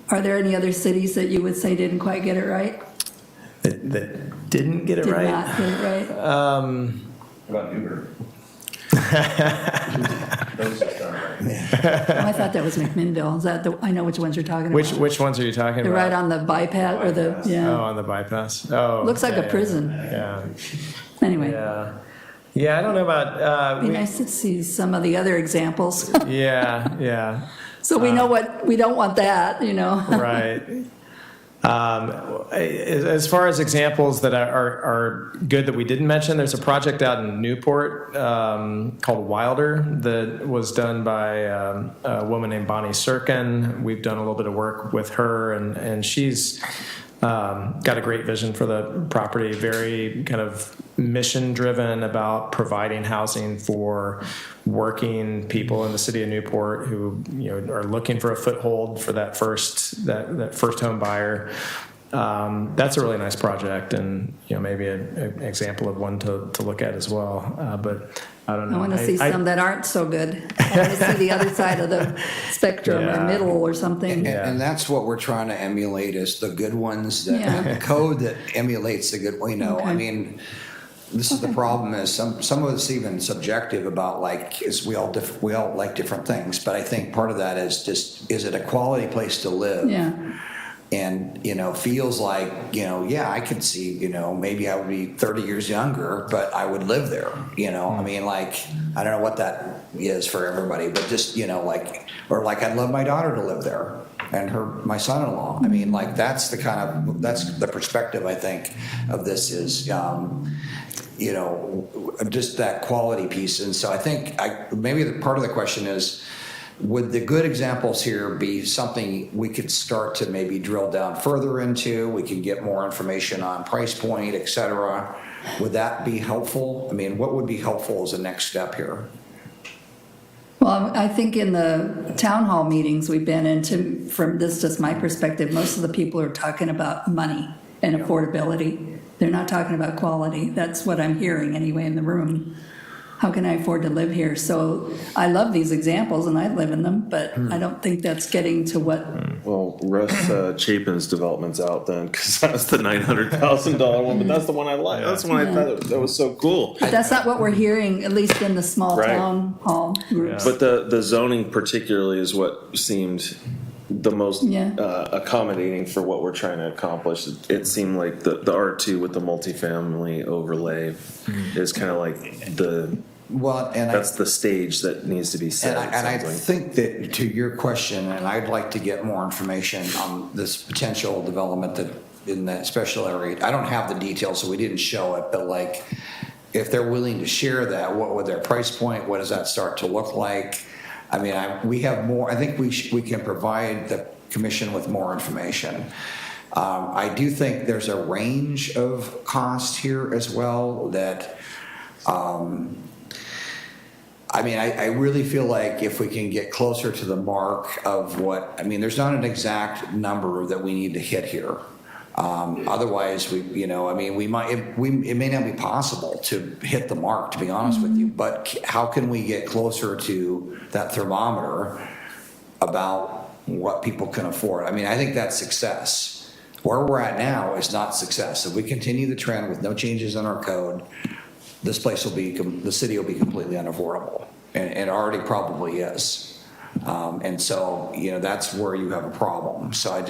Are there any other cities that you would say didn't quite get it right? That didn't get it Did right. not get it right? About Newburgh. Those are done right. Oh, I thought that was McMinnville. Is that I know which ones you're talking about. Which ones are you talking They're about? right on the bypass or the, Oh, yeah. on the bypass. Oh, Looks like a yeah, prison. Yeah. Anyway, Yeah, I don't know about. be nice to see some of the other examples. Yeah. So we know we don't want that, Right. As far as examples that are good that we didn't mention, there's a project out in Newport called Wilder that was done by a woman named Bonnie Sirkin. We've done a little bit of work with her, and she's got a great vision for the property, very kind of mission driven about providing housing for working people in the city of Newport who are looking for a foothold for that first home buyer. That's a really nice project, and maybe an example of one to look at as well. But I don't know. I want to see some that aren't so good. I want to see the other side of the spectrum or Yeah. middle or something. And that's what we're trying to emulate, is the good ones, Yeah. the code that emulates the good, I Okay. mean, this is the problem, is some of it's even subjective about is we all like different things, but I think part of that is just, is it a quality place to live? Yeah. And, feels like, yeah, I could see, maybe I would be 30 years younger, but I would live there, I mean, I don't know what that is for everybody, but just, I'd love my daughter to live there and my son-in-law. I mean, that's the perspective I think of this is, you know, just that quality piece. And so I think maybe the part of the question is, would the good examples here be something we could start to maybe drill down further into? We can get more information on price point, et cetera. Would that be helpful? I mean, what would be helpful as a next step here? Well, I think in the town hall meetings we've been into, from this just my perspective, most of the people are talking about money and affordability. They're not talking about quality. That's what I'm hearing anyway in the room. How can I afford to live here? So I love these examples and I live in them, but I don't think that's getting to what. Well, Russ Chapin's development's out then, because that's the $900,000 one, but that's the one I like. That's the one I thought that was so cool. But that's not what we're hearing, at least in the small Right. town hall groups. But the zoning particularly is what seemed the most Yeah. accommodating for what we're trying to accomplish. It seemed like the R2 with the multifamily overlay is kind of like Well, and that's the stage that needs to be set. And I it sounds like. think that to your question, and I'd like to get more information on this potential development that in that special area. I don't have the details, so we didn't show it, but like, if they're willing to share that, what would their price point, what does that start to look like? I mean, we have more, I think we can provide the commission with more information. I do think there's a range of cost here as well that, I mean, I really feel like if we can get closer to the mark of what, I mean, there's not an exact number that we need to hit here. Otherwise, we, you know, I mean, it may not be possible to hit the mark, to be honest with you, but how can we get closer to that thermometer about what people can afford? I mean, I think that's success. Where we're at now is not success. If we continue the trend with no changes in our code, this place will be, the city will be completely unaffordable, and it already probably is. And so, you know, that's where you have a problem. So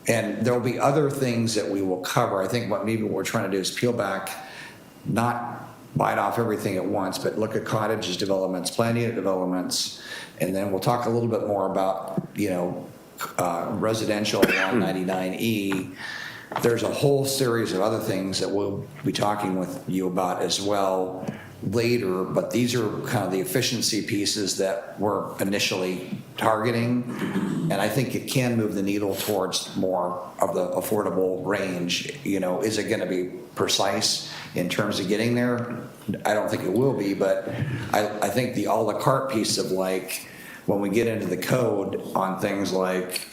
and there'll be other things that we will cover. I think what we're trying to do is peel back, not bite off everything at once, but look at cottages developments, planned unit developments, and then we'll talk a little bit more about, you know, residential along 99E. There's a whole series of other things that we'll be talking with you about as well later, but these are kind of the efficiency pieces that we're initially targeting, and I think it can move the needle towards more of the affordable range. You know, is it going to be precise in terms of getting there? I don't think it will be, but I think the a la carte piece of, like, when we get into the code on things like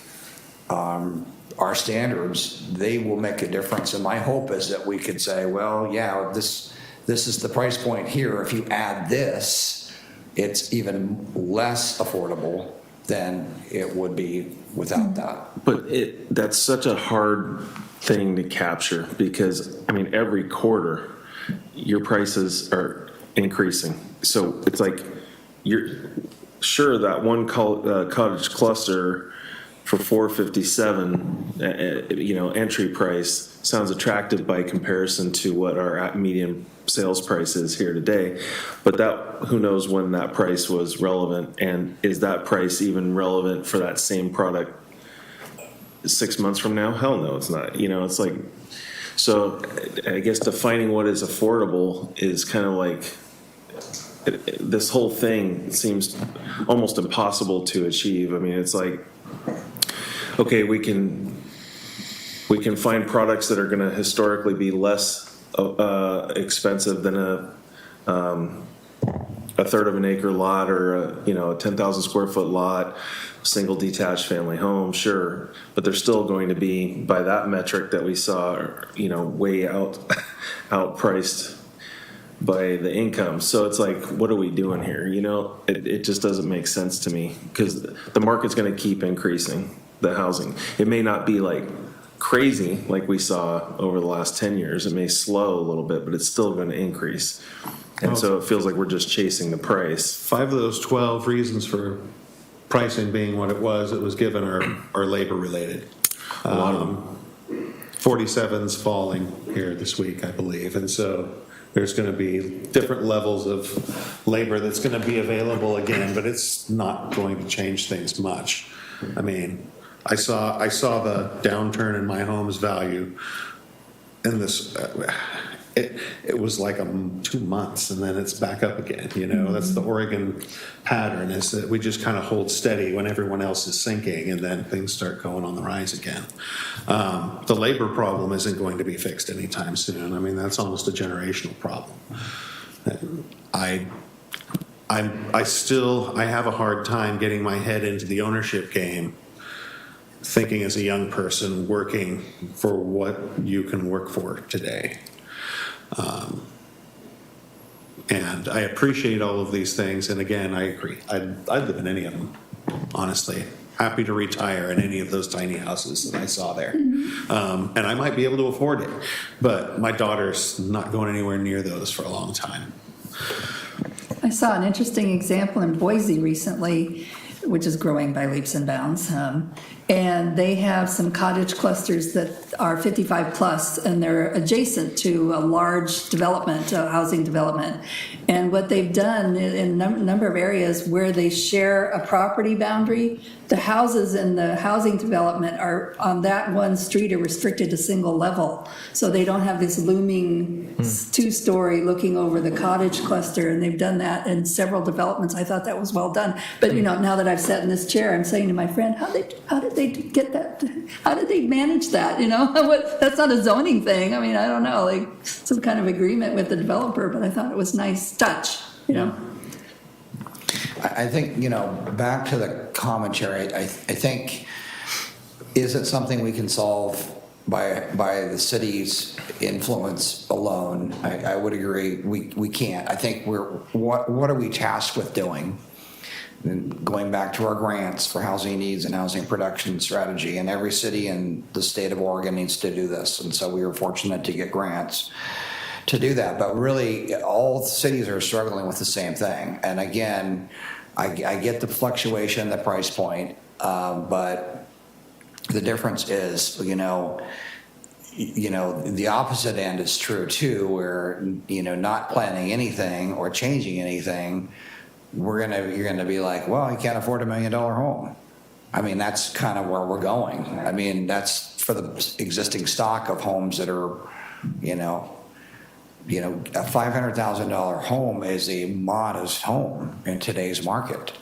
our standards, they will make a difference. And my hope is that we could say, well, yeah, this is the price point here. If you add this, it's even less affordable than it would be without that. But that's such a hard thing to capture because, I mean, every quarter your prices are increasing. So it's like you're sure that one cottage cluster for $457, you know, entry price sounds attractive by comparison to what our median sales price is here today. But that, who knows when that price was relevant, and is that price even relevant for that same product 6 months from now? Hell no, it's not. You know, it's like, so I guess defining what is affordable is kind of like, this whole thing seems almost impossible to achieve. I mean, it's like, okay, we can find products that are going to historically be less expensive than a third of an acre lot or a 10,000 square foot lot, single detached family home, sure, but they're still going to be, by that metric that we saw, you know, way outpriced by the income. So it's like, what are we doing here? You know, it just doesn't make sense to me because the market's going to keep increasing. The housing, it may not be like crazy like we saw over the last 10 years. It may slow a little bit, but it's still going to increase. And so it feels like we're just chasing the price. 5 of those 12 reasons for pricing being what it was given are labor related. A lot of them. 47's falling here this week, I believe. And so there's going to be different levels of labor that's going to be available again, but it's not going to change things much. I mean, I saw the downturn in my home's value in this it was like 2 months and then it's back up again, you know? That's the Oregon pattern, is that we just kind of hold steady when everyone else is sinking and then things start going on the rise again. The labor problem isn't going to be fixed anytime soon. I mean, that's almost a generational problem. I have a hard time getting my head into the ownership game, thinking as a young person working for what you can work for today. And I appreciate all of these things, and again, I agree. I'd live in any of them, honestly. Happy to retire in any of those tiny houses that I saw there. And I might be able to afford it, but my daughter's not going anywhere near those for a long time. I saw an interesting example in Boise recently, which is growing by leaps and bounds. And they have some cottage clusters that are 55 plus, and they're adjacent to a large development, a housing development. And what they've done in a number of areas where they share a property boundary, the houses in the housing development are on that one street are restricted to single level. So they don't have this looming two-story looking over the cottage cluster, and they've done that in several developments. I thought that was well done. But you know, now that I've sat in this chair, I'm saying to my friend, how did they get that? How did they manage that? You know, that's not a zoning thing. I mean, I don't know, like some kind of agreement with the developer, but I thought it was nice touch, you know. I think, you know, back to the commentary, I think, is it something we can solve by the city's influence alone? I would agree, we can't. I think what are we tasked with doing? And going back to our grants for housing needs and housing production strategy, and every city in the state of Oregon needs to do this. And so we were fortunate to get grants to do that. But really, all cities are struggling with the same thing. And again, I get the fluctuation, the price point, but the difference is, you know, the opposite end is true too, where, you know, not planning anything or changing anything, you're gonna be like, well, you can't afford $1 million home. I mean, that's kind of where we're going. I mean, that's for the existing stock of homes that are, you know, a $500,000 home is a modest home in today's market.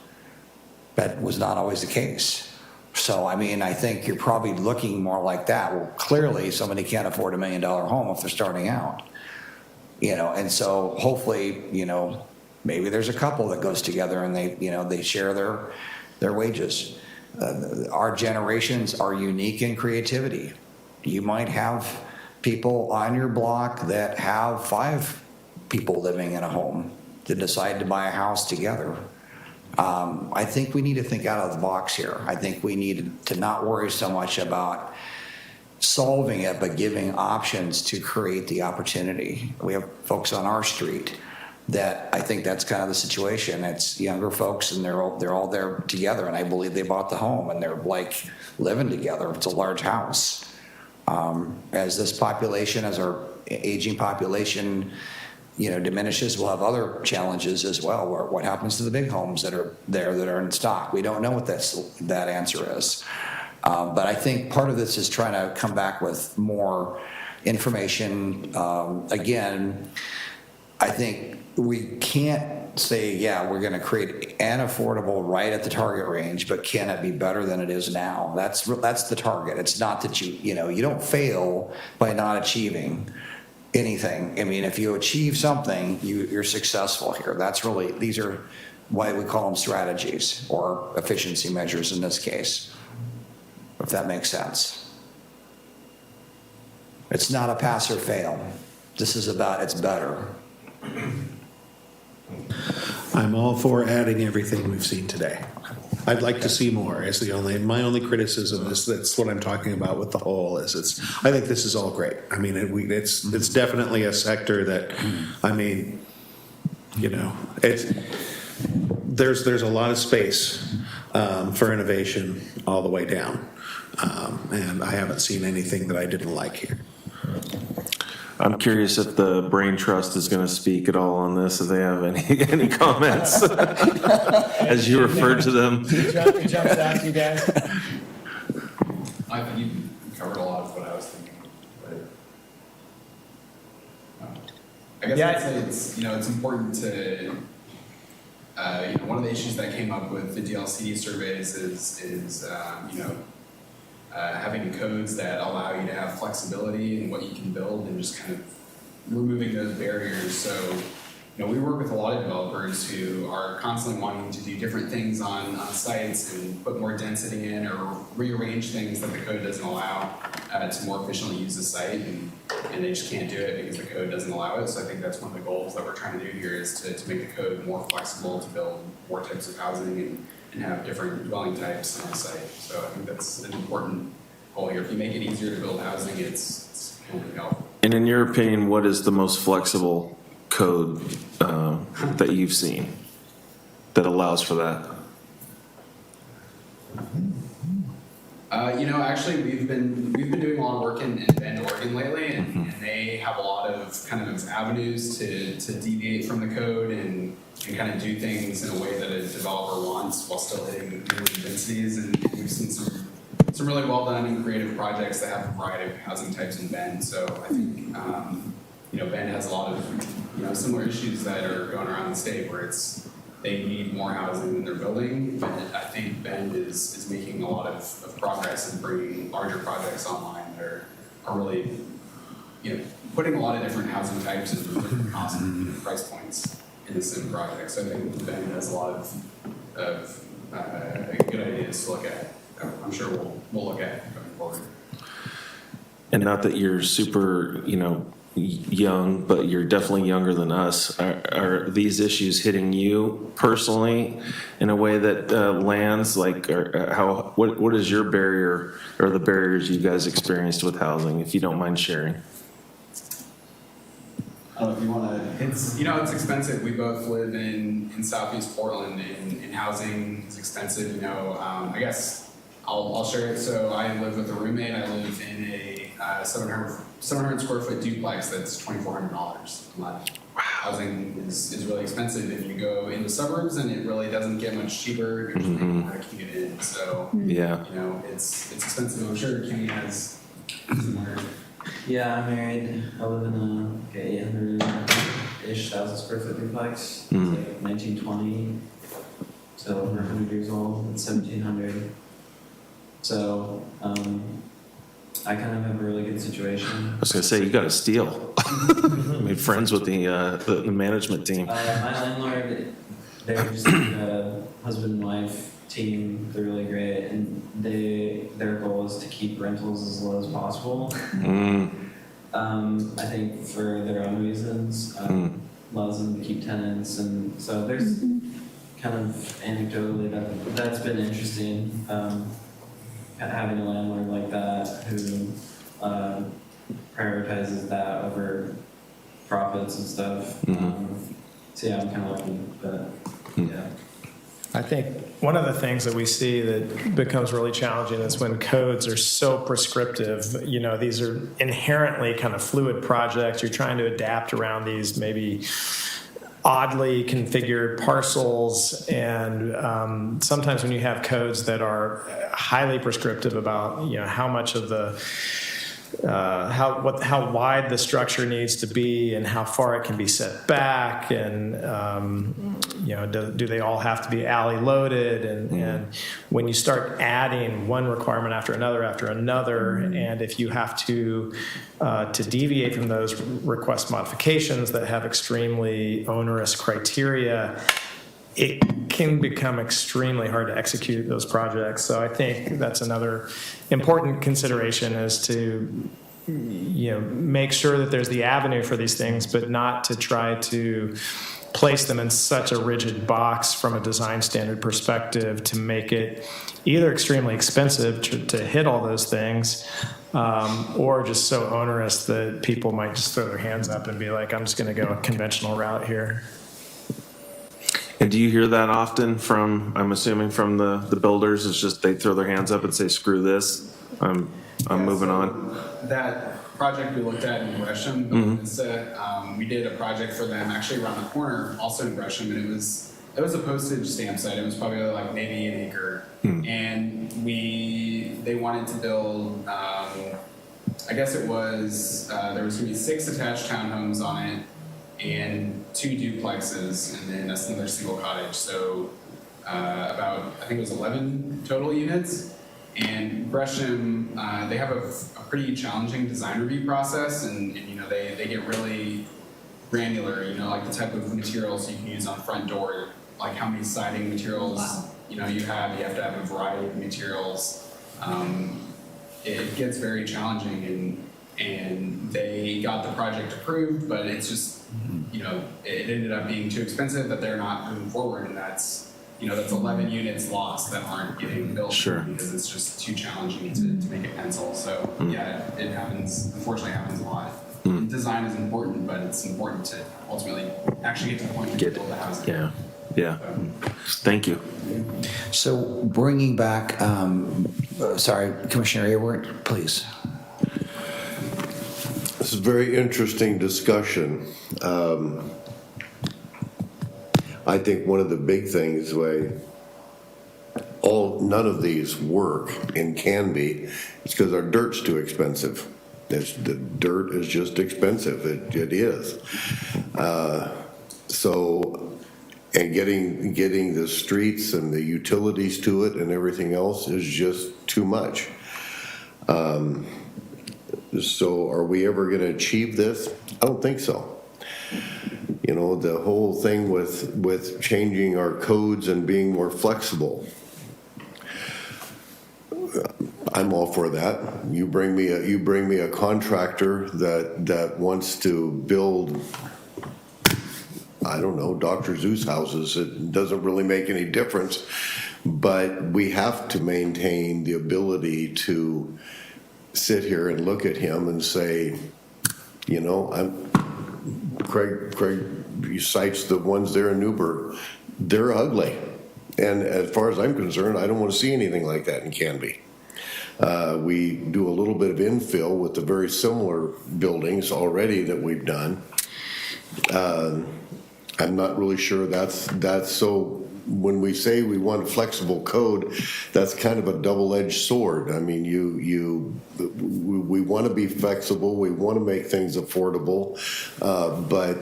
That was not always the case. So, I mean, I think you're probably looking more like that. Well, clearly somebody can't afford $1 million home if they're starting out, you know, and so hopefully, you know, maybe there's a couple that goes together and they share their wages. Our generations are unique in creativity. You might have people on your block that have 5 people living in a home that decide to buy a house together. I think we need to think out of the box here. I think we need to not worry so much about solving it, but giving options to create the opportunity. We have folks on our street that I think that's kind of the situation. It's younger folks and they're all there together, and I believe they bought the home and they're like living together. It's a large house. As this population, as our aging population, you know, diminishes, we'll have other challenges as well. What happens to the big homes that are there that are in stock? We don't know what that answer is. But I think part of this is trying to come back with more information. Again, I think we can't say, yeah, we're going to create an affordable right at the target range, but can it be better than it is now? That's the target. It's not that you don't fail by not achieving anything. I mean, if you achieve something, you're successful here. These are why we call them strategies or efficiency measures in this case, if that makes sense. It's not a pass or fail. This is about it's better. I'm all for adding everything we've seen today. I'd like to see more. Is my only criticism is that's what I'm talking about with the whole is I think this is all great. I mean, it's definitely a sector that, I mean, you know, there's a lot of space for innovation all the way down, and I haven't seen anything that I didn't like here. I'm curious if the Brain Trust is going to speak at all on this, if they have any comments, as you refer to them. It jumps out to you guys. I think you covered a lot of what I was thinking. But, I guess Yeah. I'd say it's, it's important to, one of the issues that came up with the DLCD surveys is having codes that allow you to have flexibility in what you can build and just kind of removing those barriers. So, we work with a lot of developers who are constantly wanting to do different things on sites and put more density in or rearrange things that the code doesn't allow to more efficiently use the site, and they just can't do it because the code doesn't allow it. So I think that's one of the goals that we're trying to do here is to make the code more flexible to build more types of housing and have different dwelling types on the site. So I think that's an important goal here. If you make it easier to build housing, it's going to help. And in your opinion, what is the most flexible code that you've seen that allows for that? Actually, we've been doing a lot of work in Bend, Oregon lately, and they have a lot of kind of avenues to deviate from the code and kind of do things in a way that a developer wants while still hitting minimum densities. And we've seen some really well done and creative projects that have a variety of housing types in Bend. So I think Bend has a lot of similar issues that are going around the state where they need more housing than they're building. But I think Bend is making a lot of progress in bringing larger projects online that are really putting a lot of different housing types and different cost and price points in the same project. So I think Bend has a lot of good ideas to look at. I'm sure we'll look at going forward. And not that you're super, young, but you're definitely younger than us. Are these issues hitting you personally in a way that lands like, or what is your barrier or the barriers you guys experienced with housing, if you don't mind sharing? I don't know if you want to. It's expensive. We both live in Southeast Portland, and housing is expensive. I guess I'll share it. So I live with a roommate. I live in a 700 square foot duplex that's $2,400 a month. Housing is really expensive. If you go into suburbs, and it really doesn't get much cheaper. You're just paying more to keep it in. So Yeah. it's expensive. I'm sure Kenny has similar. Yeah, I'm married. I live in a 800-ish thousand square foot duplex. It's like 1920, so over 100 years old. It's 1700. So I kind of have a really good situation. I was gonna say, you got to steal. Made friends with the management team. My landlord, they're just like a husband and wife team. They're really great, and their goal is to keep rentals as low as possible. I think for their own reasons, allows them to keep tenants, and so there's kind of anecdotally that's been interesting. Having a landlord like that who prioritizes that over profits and stuff. So yeah, I'm kind of lucky, but yeah. I think one of the things that we see that becomes really challenging is when codes are so prescriptive. These are inherently kind of fluid projects. You're trying to adapt around these maybe oddly configured parcels, and sometimes when you have codes that are highly prescriptive about how much of the how wide the structure needs to be and how far it can be set back, and do they all have to be alley loaded, and when you start adding one requirement after another, and if you have to deviate from those request modifications that have extremely onerous criteria, it can become extremely hard to execute those projects. So I think that's another important consideration, is to make sure that there's the avenue for these things, but not to try to place them in such a rigid box from a design standard perspective to make it either extremely expensive to hit all those things, or just so onerous that people might just throw their hands up and be like, I'm just going to go a conventional route here. And do you hear that often from, I'm assuming, from the builders? It's just they throw their hands up and say, screw this, I'm moving on? That project we looked at in Gresham, we did a project for them actually around the corner, also in Gresham, and it was a postage stamp site. It was probably like maybe an acre, and they wanted to build. I guess it was there was going to be 6 attached townhomes on it, and 2 duplexes, and then another single cottage. So about, I think it was 11 total units. And Gresham, they have a pretty challenging design review process, and you know, they get really granular, you know, like the type of materials you can use on front door, like how many siding materials, you know, you have to have a variety of materials. It gets very challenging, and they got the project approved, but it's just, you know, it ended up being too expensive that they're not moving forward, and that's 11 units lost that aren't getting built. Sure. Because it's just too challenging to make it pencil. So yeah, it happens, unfortunately happens a lot. Design is important, but it's important to ultimately actually get to the point where you build the house. Yeah. Thank you. So bringing back, sorry, Commissioner Aylward, please. This is a very interesting discussion. I think one of the big things none of these work in Canby is because our dirt's too expensive. The dirt is just expensive. It is. And getting the streets and the utilities to it and everything else is just too much. So are we ever going to achieve this? I don't think so. You know, the whole thing with changing our codes and being more flexible, I'm all for that. You bring me a contractor that wants to build, I don't know, Dr. Zeus houses. It doesn't really make any difference, but we have to maintain the ability to sit here and look at him and say, you know, Craig cites the ones there in Newburgh. They're ugly. And as far as I'm concerned, I don't want to see anything like that in Canby. We do a little bit of infill with the very similar buildings already that we've done. I'm not really sure that's so. When we say we want a flexible code, that's kind of a double-edged sword. I mean, we want to be flexible, we want to make things affordable, but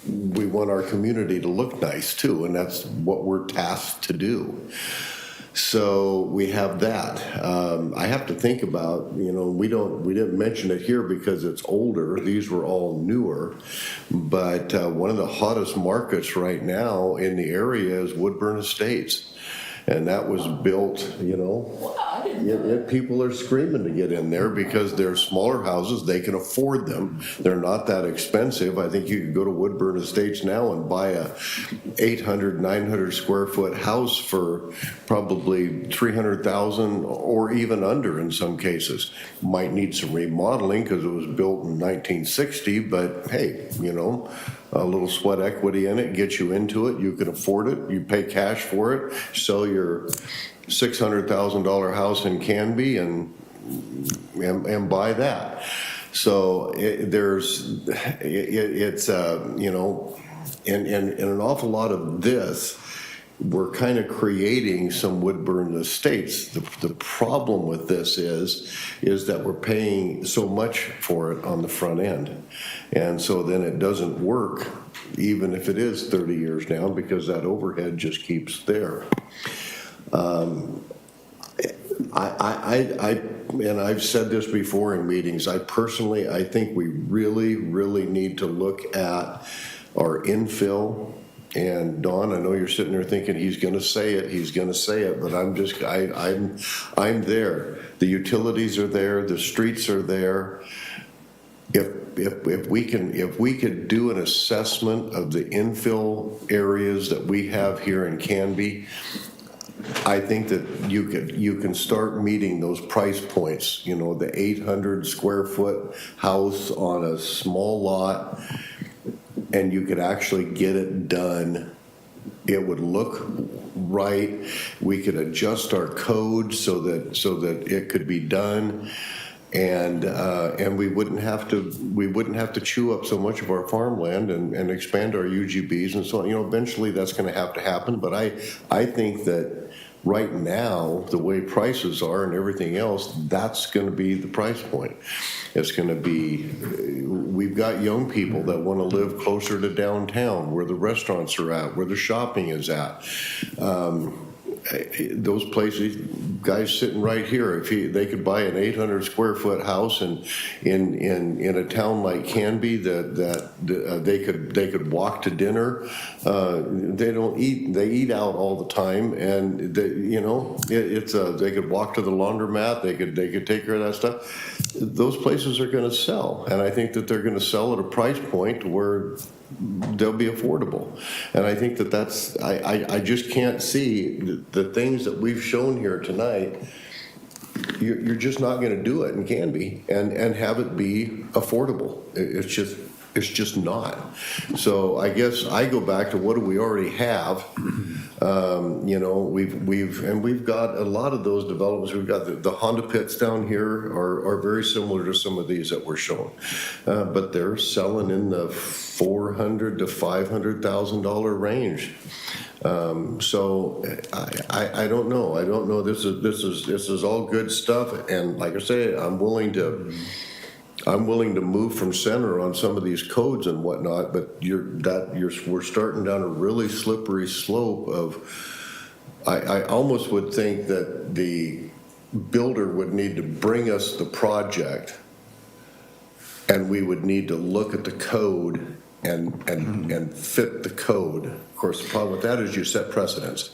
we want our community to look nice too, and that's what we're tasked to do. So we have that. I have to think about, you know, we didn't mention it here because it's older. These were all newer, but one of the hottest markets right now in the area is Woodburn Estates. And that was built, you know, people are screaming to get in there because they're smaller houses. They can afford them. They're not that expensive. I think you could go to Woodburn Estates now and buy a 800, 900 square foot house for probably $300,000 or even under in some cases. Might need some remodeling because it was built in 1960, but hey, you know, a little sweat equity in it, gets you into it, you can afford it, you pay cash for it, sell your $600,000 house in Canby and buy that. So you know, and an awful lot of this, we're kind of creating some Woodburn Estates. The problem with this is that we're paying so much for it on the front end. And so then it doesn't work, even if it is 30 years down, because that overhead just keeps there. And I've said this before in meetings, I think we really, really need to look at our infill. And Dawn, I know you're sitting there thinking he's going to say it, but I'm there. The utilities are there, the streets are there. If we could do an assessment of the infill areas that we have here in Canby, I think that you can start meeting those price points. You know, the 800 square foot house on a small lot, and you could actually get it done. It would look right. We could adjust our code so that it could be done, and we wouldn't have to chew up so much of our farmland and expand our UGBs and so on. You know, eventually that's going to happen. But I think that right now, the way prices are and everything else, that's going to be the price point. It's going to be, we've got young people that want to live closer to downtown, where the restaurants are at, where the shopping is at. Those places, guys sitting right here, if they could buy an 800 square foot house in a town like Canby that they could walk to dinner. They don't eat; they eat out all the time, and they could walk to the laundromat. They could take care of that stuff. Those places are going to sell, and I think that they're going to sell at a price point where they'll be affordable. And I think that's, I just can't see the things that we've shown here tonight. You're just not going to do it in Canby and have it be affordable. It's just not. So I guess I go back to what do we already have? We've got a lot of those developments. We've got the Honda pits down here are very similar to some of these that were shown, but they're selling in the $400,000 to $500,000 range. So I don't know. I don't know. This is all good stuff, and like I say, I'm willing to move from center on some of these codes and whatnot, but we're starting down a really slippery slope of. I almost would think that the builder would need to bring us the project, and we would need to look at the code and fit the code. Of course, the problem with that is you set precedents,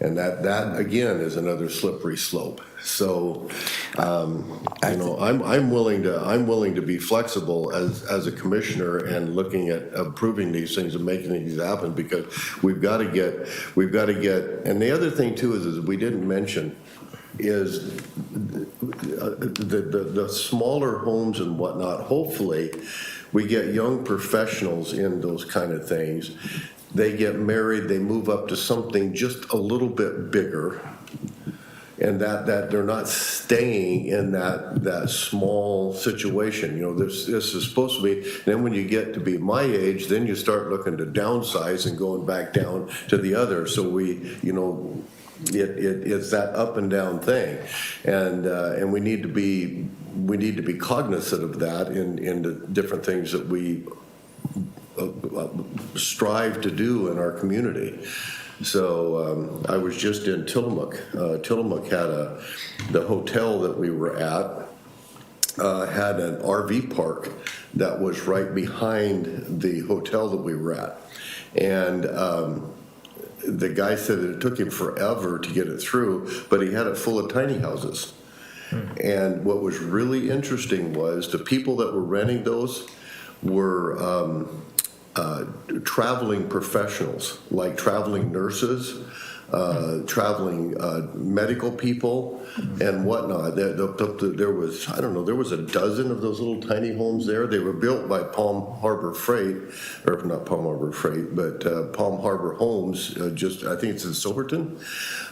and that again is another slippery slope. So, I'm willing to be flexible as a commissioner and looking at approving these things and making these happen, because we've got to get. And the other thing too is we didn't mention is the smaller homes and whatnot. Hopefully, we get young professionals in those kind of things. They get married, they move up to something just a little bit bigger, and that they're not staying in that small situation. This is supposed to be, then when you get to be my age, then you start looking to downsize and going back down to the other. So it's that up and down thing, and we need to be cognizant of that in the different things that we strive to do in our community. So I was just in Tillamook. Tillamook had the hotel that we were at had an RV park that was right behind the hotel that we were at, and the guy said that it took him forever to get it through, but he had it full of tiny houses. And what was really interesting was the people that were renting those were traveling professionals, like traveling nurses, traveling medical people, and whatnot. There was, I don't know, there was a dozen of those little tiny homes there. They were built by Palm Harbor Freight, or not Palm Harbor Freight, but Palm Harbor Homes, I think it's in Silverton.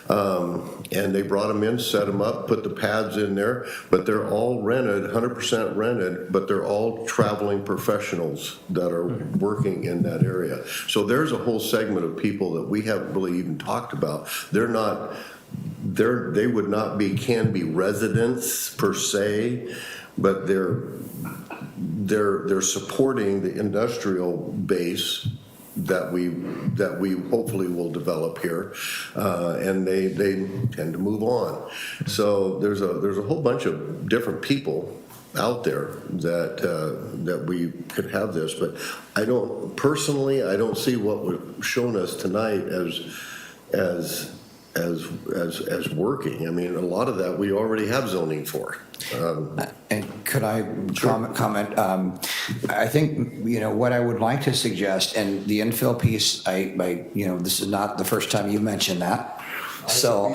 And they brought them in, set them up, put the pads in there, but they're all rented, 100% rented, but they're all traveling professionals that are working in that area. So there's a whole segment of people that we haven't really even talked about. They would not be Canby residents per se, but they're supporting the industrial base that we hopefully will develop here, and they tend to move on. So there's a whole bunch of different people out there that we could have this, but I don't see what was shown us tonight as working. I mean, a lot of that we already have zoning for. And could I comment? I think, what I would like to suggest, and the infill piece, this is not the first time you mentioned that. So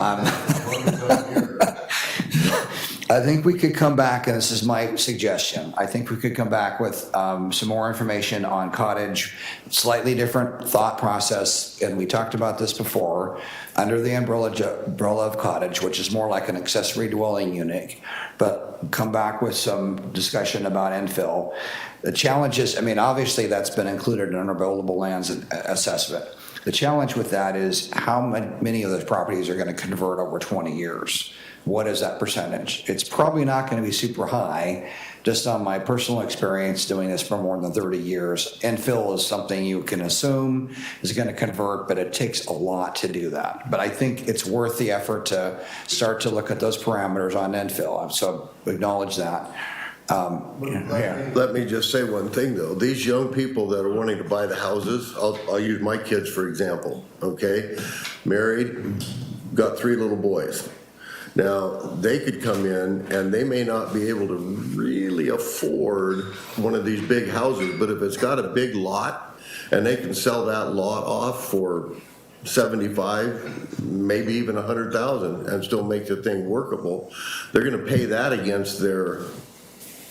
I think we could come back, and this is my suggestion, I think we could come back with some more information on cottage, slightly different thought process, and we talked about this before, under the umbrella of cottage, which is more like an accessory dwelling unit, but come back with some discussion about infill. The challenge is, I mean, obviously that's been included in our buildable lands assessment. The challenge with that is how many of those properties are going to convert over 20 years? What is that percentage? It's probably not going to be super high. Just on my personal experience doing this for more than 30 years, infill is something you can assume is going to convert, but it takes a lot to do that. But I think it's worth the effort to start to look at those parameters on infill. So acknowledge that. Let me just say one thing, though. These young people that are wanting to buy the houses, I'll use my kids for example, okay? Married, got 3 little boys. Now, they could come in and they may not be able to really afford one of these big houses, but if it's got a big lot and they can sell that lot off for 75, maybe even 100,000 and still make the thing workable, they're gonna pay that against their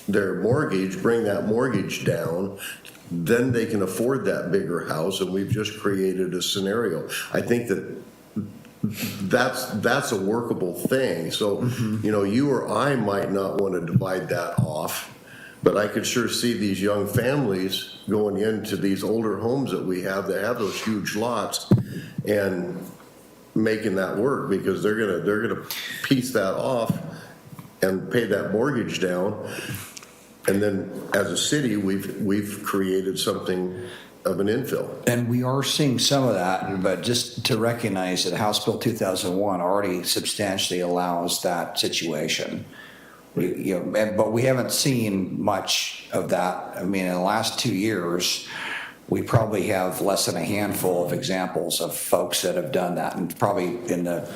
mortgage, bring that mortgage down, then they can afford that bigger house, and we've just created a scenario. I think that's a workable thing. So, you know, you or I might not want to divide that off, but I could sure see these young families going into these older homes that we have that have those huge lots and making that work, because they're gonna piece that off and pay that mortgage down. And then as a city, we've created something of an infill. And we are seeing some of that, but just to recognize that House Bill 2001 already substantially allows that situation. But we haven't seen much of that. I mean, in the last 2 years, we probably have less than a handful of examples of folks that have done that, and probably in the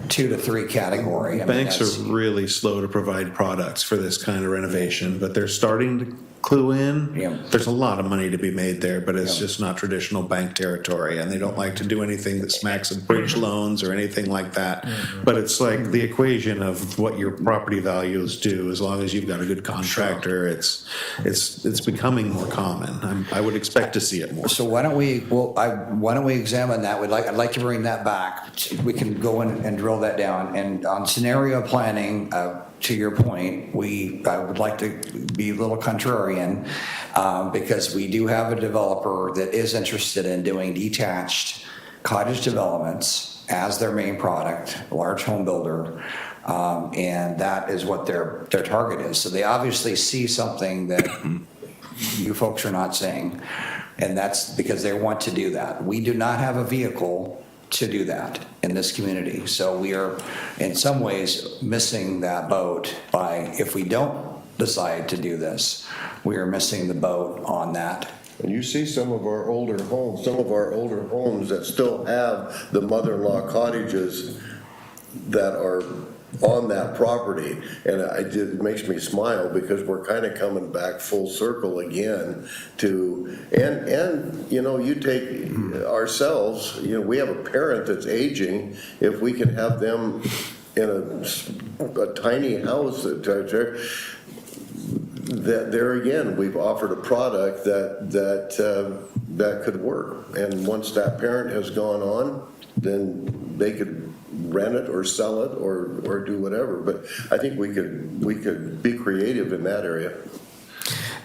2 to 3 category. I mean, Banks are really slow to provide products for this kind of renovation, but they're starting to clue in. Yeah. There's a lot of money to be made there, but it's Yeah. just not traditional bank territory, and they don't like to do anything that smacks of bridge loans or anything like that. But it's like the equation of what your property values do. As long as you've got a good contractor, it's becoming more common. I would expect to see it more. So why don't we examine that? I'd like to bring that back. We can go in and drill that down. And on scenario planning, to your point, I would like to be a little contrarian, because we do have a developer that is interested in doing detached cottage developments as their main product, a large home builder, and that is what their target is. So they obviously see something that you folks are not seeing, and that's because they want to do that. We do not have a vehicle to do that in this community. So we are in some ways missing that boat by, if we don't decide to do this, we are missing the boat on that. And you see some of our older homes that still have the mother-in-law cottages that are on that property, and it makes me smile, because we're kind of coming back full circle again to, and you know, you take ourselves, you know, we have a parent that's aging. If we can have them in a tiny house, that there again, we've offered a product that could work. And once that parent has gone on, then they could rent it or sell it or do whatever. But I think we could be creative in that area.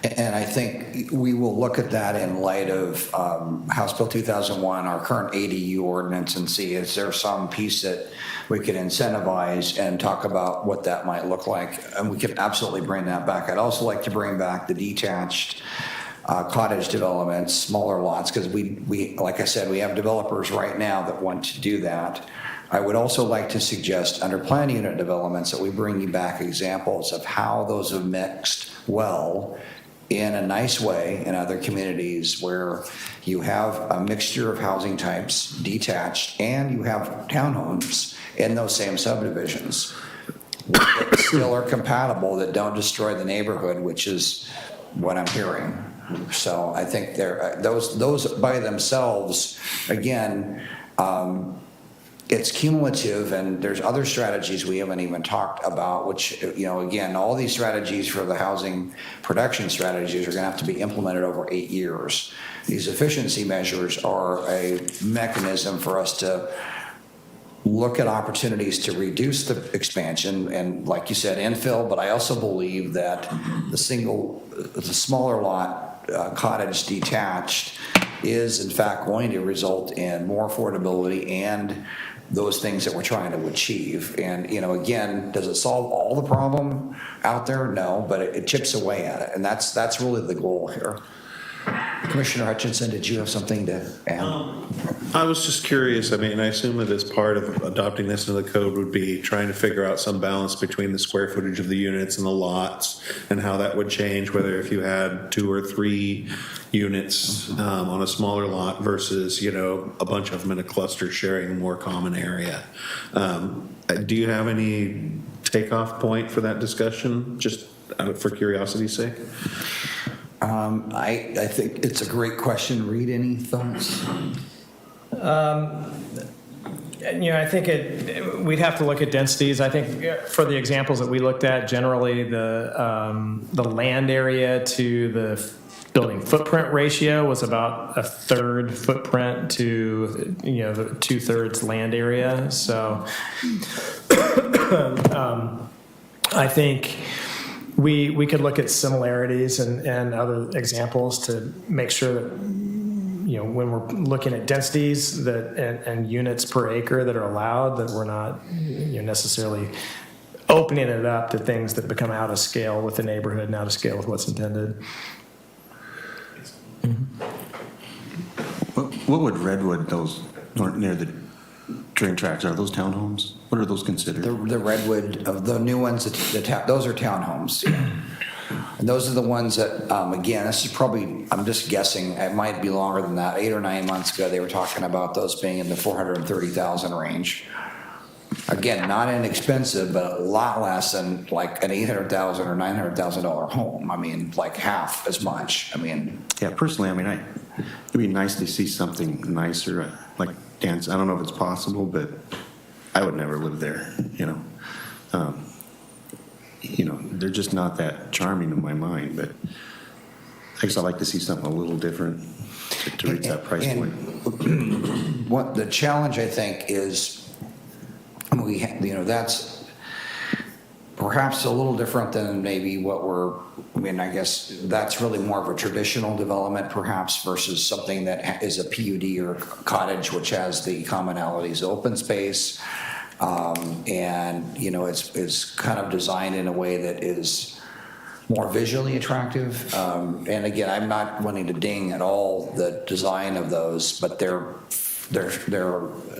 And I think we will look at that in light of House Bill 2001, our current ADU ordinance, and see, is there some piece that we can incentivize and talk about what that might look like. And we can absolutely bring that back. I'd also like to bring back the detached cottage developments, smaller lots, because we, like I said, we have developers right now that want to do that. I would also like to suggest under plan unit developments that we bring you back examples of how those have mixed well in a nice way in other communities where you have a mixture of housing types, detached, and you have townhomes in those same subdivisions that still are compatible, that don't destroy the neighborhood, which is what I'm hearing. So I think those by themselves, again, it's cumulative, and there's other strategies we haven't even talked about, which, again, all these strategies for the housing production strategies are going to have to be implemented over 8 years. These efficiency measures are a mechanism for us to look at opportunities to reduce the expansion and, like you said, infill, but I also believe that the smaller lot cottage detached is in fact going to result in more affordability and those things that we're trying to achieve. And, again, does it solve all the problem out there? No, but it chips away at it. And that's really the goal here. Commissioner Hutchinson, did you have something to add? I was just curious, I assume that as part of adopting this into the code would be trying to figure out some balance between the square footage of the units and the lots and how that would change, whether if you had 2 or 3 units on a smaller lot versus, a bunch of them in a cluster sharing a more common area. Do you have any takeoff point for that discussion, just for curiosity's sake? I think it's a great question. Reed, any thoughts? I think we'd have to look at densities. I think for the examples that we looked at, generally the land area to the building footprint ratio was about a third footprint to the 2/3 land area. So I think we could look at similarities and other examples to make sure that when we're looking at densities and units per acre that are allowed, that we're not necessarily opening it up to things that become out of scale with the neighborhood and out of scale with what's intended. What would Redwood, those near the train tracks, are those townhomes? What are those considered? The Redwood, of the new ones, those are townhomes. Yeah. And those are the ones that, again, this is probably, I'm just guessing, it might be longer than that. 8 or 9 months ago, they were talking about those being in the $430,000 range. Again, not inexpensive, but a lot less than like an $800,000 or $900,000 home. Like half as much. Yeah, personally, it'd be nice to see something nicer, like dance. I don't know if it's possible, but I would never live there. They're just not that charming in my mind. But I guess I'd like to see something a little different to reach that price point. What the challenge, I think, is that's perhaps a little different than maybe what I guess that's really more of a traditional development perhaps versus something that is a PUD or cottage, which has the commonalities of open space. It's kind of designed in a way that is more visually attractive. And again, I'm not wanting to ding at all the design of those, but they're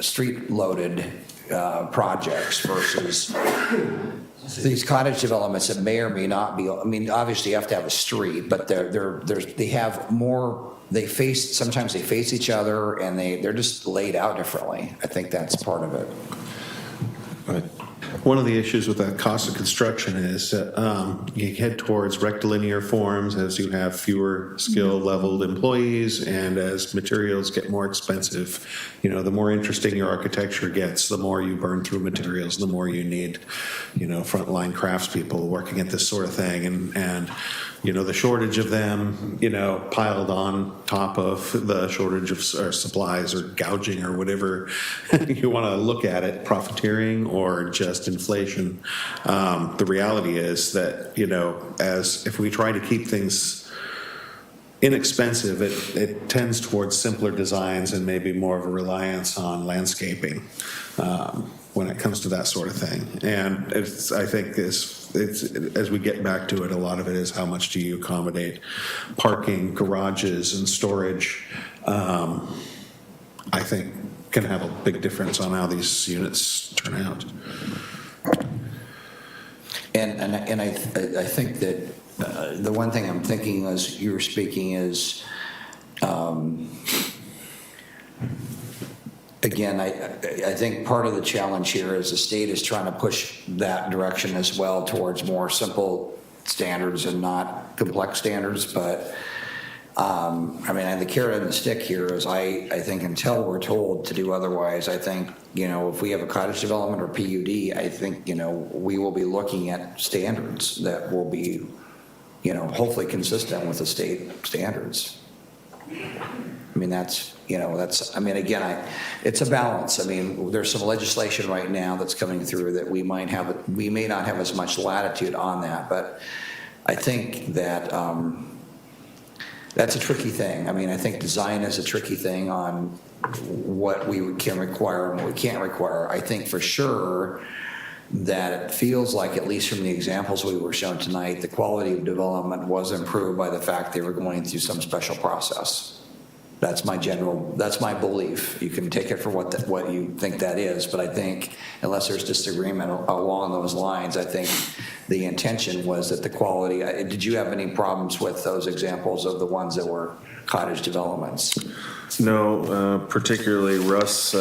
street loaded projects versus these cottage developments that may or may not be. Obviously you have to have a street, but they have more. Sometimes they face each other, and they're just laid out differently. I think that's part of it. But one of the issues with that cost of construction is that you head towards rectilinear forms as you have fewer skill-leveled employees, and as materials get more expensive, the more interesting your architecture gets, the more you burn through materials, the more you need, frontline craftspeople working at this sort of thing, and the shortage of them, piled on top of the shortage of supplies or gouging or whatever you want to look at it, profiteering or just inflation. The reality is that, if we try to keep things inexpensive, it tends towards simpler designs and maybe more of a reliance on landscaping when it comes to that sort of thing. And I think as we get back to it, a lot of it is how much do you accommodate parking, garages, and storage. I think can have a big difference on how these units turn out. And I think that the one thing I'm thinking as you were speaking is, again, I think part of the challenge here is the state is trying to push that direction as well towards more simple standards and not complex standards. But I mean, and the carrot and the stick here is I think until we're told to do otherwise, I think, if we have a cottage development or PUD, I think, we will be looking at standards that will be, hopefully consistent with the state standards. I mean, again, it's a balance. I mean, there's some legislation right now that's coming through that we may not have as much latitude on that, but I think that that's a tricky thing. I mean, I think design is a tricky thing on what we can require and what we can't require. I think for sure that it feels like, at least from the examples we were shown tonight, the quality of development was improved by the fact they were going through some special process. That's my belief. You can take it for what you think that is, but I think unless there's disagreement along those lines, I think the intention was that the quality, did you have any problems with those examples of the ones that were cottage developments? No, particularly Russ's,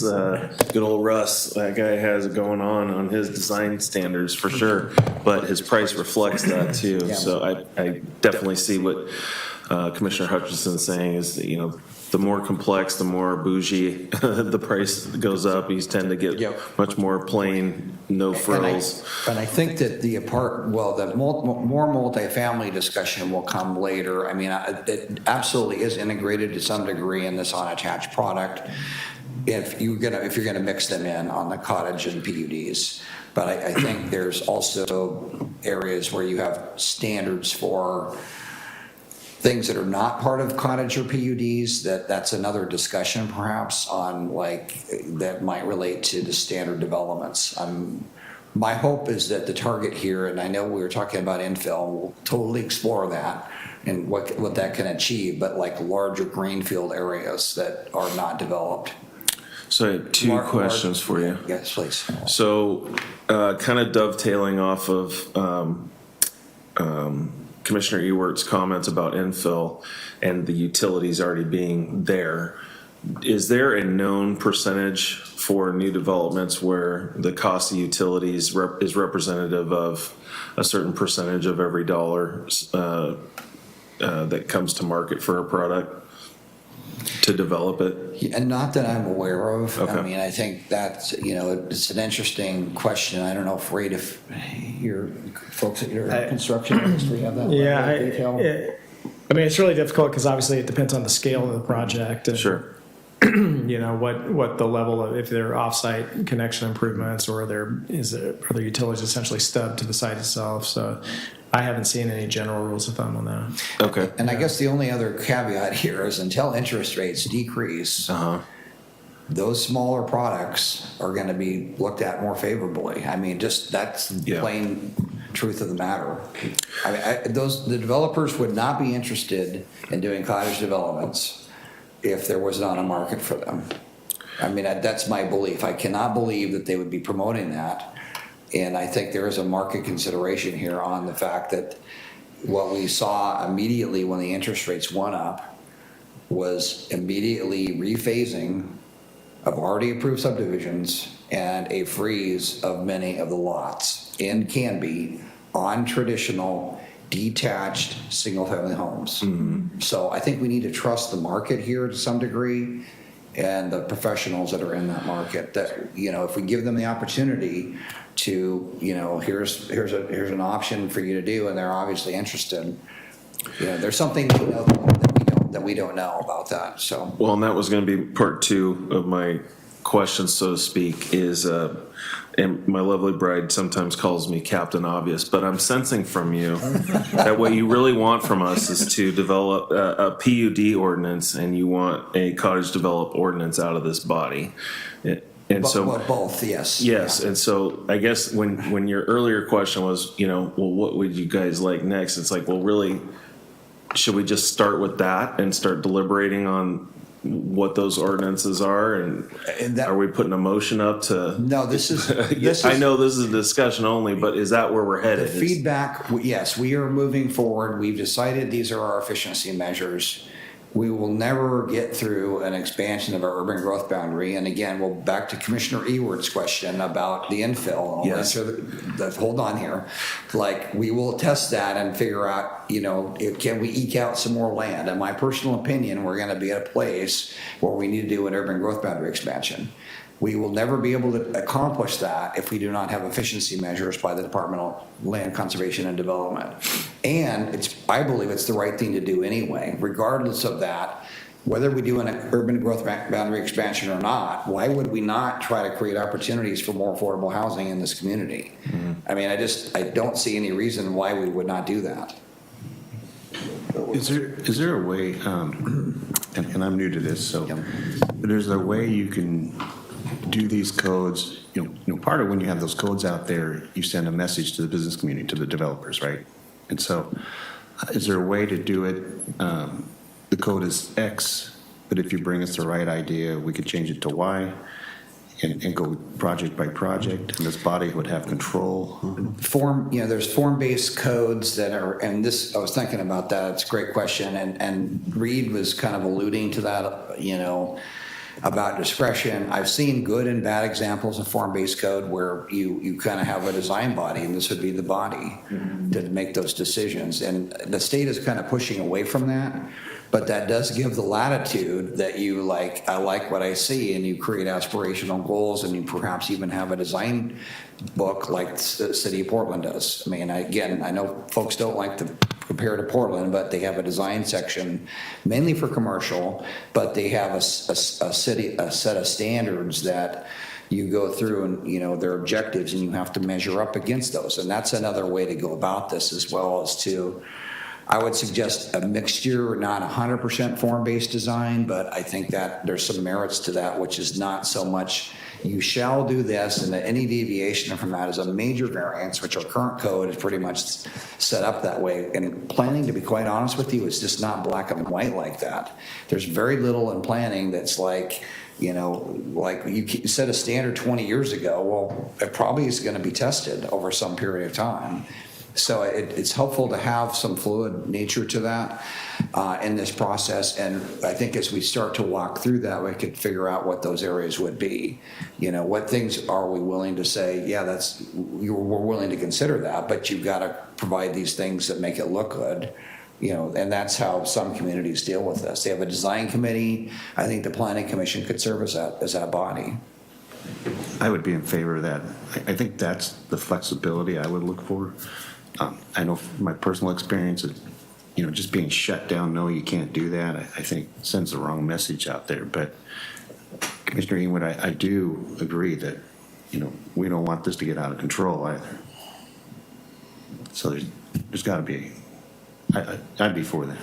good old Russ, that guy has it going on his design standards for sure, but his price reflects that too. Yeah. So I definitely see what Commissioner Hutchinson's saying is that, the more complex, the more bougie the price goes up. You tend to get much more plain, no frills. And I think that the more multifamily discussion will come later. I mean, it absolutely is integrated to some degree in this unattached product if you're gonna mix them in on the cottage and PUDs. But I think there's also areas where you have standards for things that are not part of cottage or PUDs, that's another discussion perhaps on that might relate to the standard developments. My hope is that the target here, and I know we were talking about infill, we'll totally explore that and what that can achieve, but larger greenfield areas that are not developed. So I have two questions for you. Yes, please. So kind of dovetailing off of Commissioner Ewert's comments about infill and the utilities already being there, is there a known percentage for new developments where the cost of utilities is representative of a certain percentage of every dollar that comes to market for a product to develop it? And not that I'm aware of. Okay. I mean, I think that's, it's an interesting question. I don't know if your folks at your construction industry have that. Yeah, level of detail. I mean, it's really difficult because obviously it depends on the scale of the project. And, Sure. What the level of, if there are offsite connection improvements or are there utilities essentially stubbed to the site itself. So I haven't seen any general rules of thumb on that. Okay. And I guess the only other caveat here is until interest rates decrease, those smaller products are going to be looked at more favorably. I mean, that's the plain truth of the matter. I mean, the developers would not be interested in doing cottage developments if there was not a market for them. I mean, that's my belief. I cannot believe that they would be promoting that. And I think there is a market consideration here on the fact that what we saw immediately when the interest rates went up was immediately rephasing of already approved subdivisions and a freeze of many of the lots in Canby on traditional detached single-family homes. Mm-hmm. So I think we need to trust the market here to some degree and the professionals that are in that market, that, if we give them the opportunity to, here's an option for you to do, and they're obviously interested. There's something that we don't know about that. So well, and that was going to be part two of my question, so to speak, is, and my lovely bride sometimes calls me Captain Obvious, but I'm sensing from you that what you really want from us is to develop a PUD ordinance, and you want a cottage develop ordinance out of this body. And so both, yes. Yes, and so I guess when your earlier question was, well, what would you guys like next? It's like, well, really, should we just start with that and start deliberating on what those ordinances are, and are we putting a motion up to? No, this is. I know this is a discussion only, but is that where we're headed? The feedback, yes, we are moving forward. We've decided these are our efficiency measures, we will never get through an expansion of our urban growth boundary. And again, we'll back to Commissioner Eward's question about the infill. Yes. Hold on here. Like, we will test that and figure out, can we eke out some more land? In my personal opinion, we're going to be at a place where we need to do an urban growth boundary expansion. We will never be able to accomplish that if we do not have efficiency measures by the Department of Land Conservation and Development. And I believe it's the right thing to do anyway. Regardless of that, whether we do an urban growth boundary expansion or not, why would we not try to create opportunities for more affordable housing in this community? I mean, I don't see any reason why we would not do that. Is there a way, and I'm new to this, so there's a way you can do these codes, part of when you have those codes out there, you send a message to the business community, to the developers, right? And so is there a way to do it, the code is X, but if you bring us the right idea, we could change it to Y and go project by project, and this body would have control? There's form-based codes that are, and this, I was thinking about that, it's a great question, and Reed was kind of alluding to that, about discretion. I've seen good and bad examples of form-based code where you kind of have a design body, and this would be the body to make those decisions. And the state is kind of pushing away from that, but that does give the latitude that I like what I see, and you create aspirational goals, and you perhaps even have a design book like the City of Portland does. I mean, again, I know folks don't like to compare to Portland, but they have a design section mainly for commercial, but they have a set of standards that you go through, and their objectives, and you have to measure up against those. And that's another way to go about this, as well as I would suggest a mixture, not 100% form-based design, but I think that there's some merits to that, which is not so much you shall do this, and that any deviation from that is a major variance, which our current code is pretty much set up that way. And planning, to be quite honest with you, is just not black and white like that. There's very little in planning that's like you set a standard 20 years ago, well, it probably is going to be tested over some period of time. So it's helpful to have some fluid nature to that in this process. And I think as we start to walk through that, we could figure out what those areas would be. What things are we willing to say, yeah, we're willing to consider that, but you've got to provide these things that make it look good. And that's how some communities deal with this. They have a design committee. I think the Planning Commission could serve as that body. I would be in favor of that. I think that's the flexibility I would look for. I know from my personal experience, just being shut down, no, you can't do that, I think sends the wrong message out there. But Commissioner Ewan, I do agree that, we don't want this to get out of control either. So there's got to be, I'd be for that.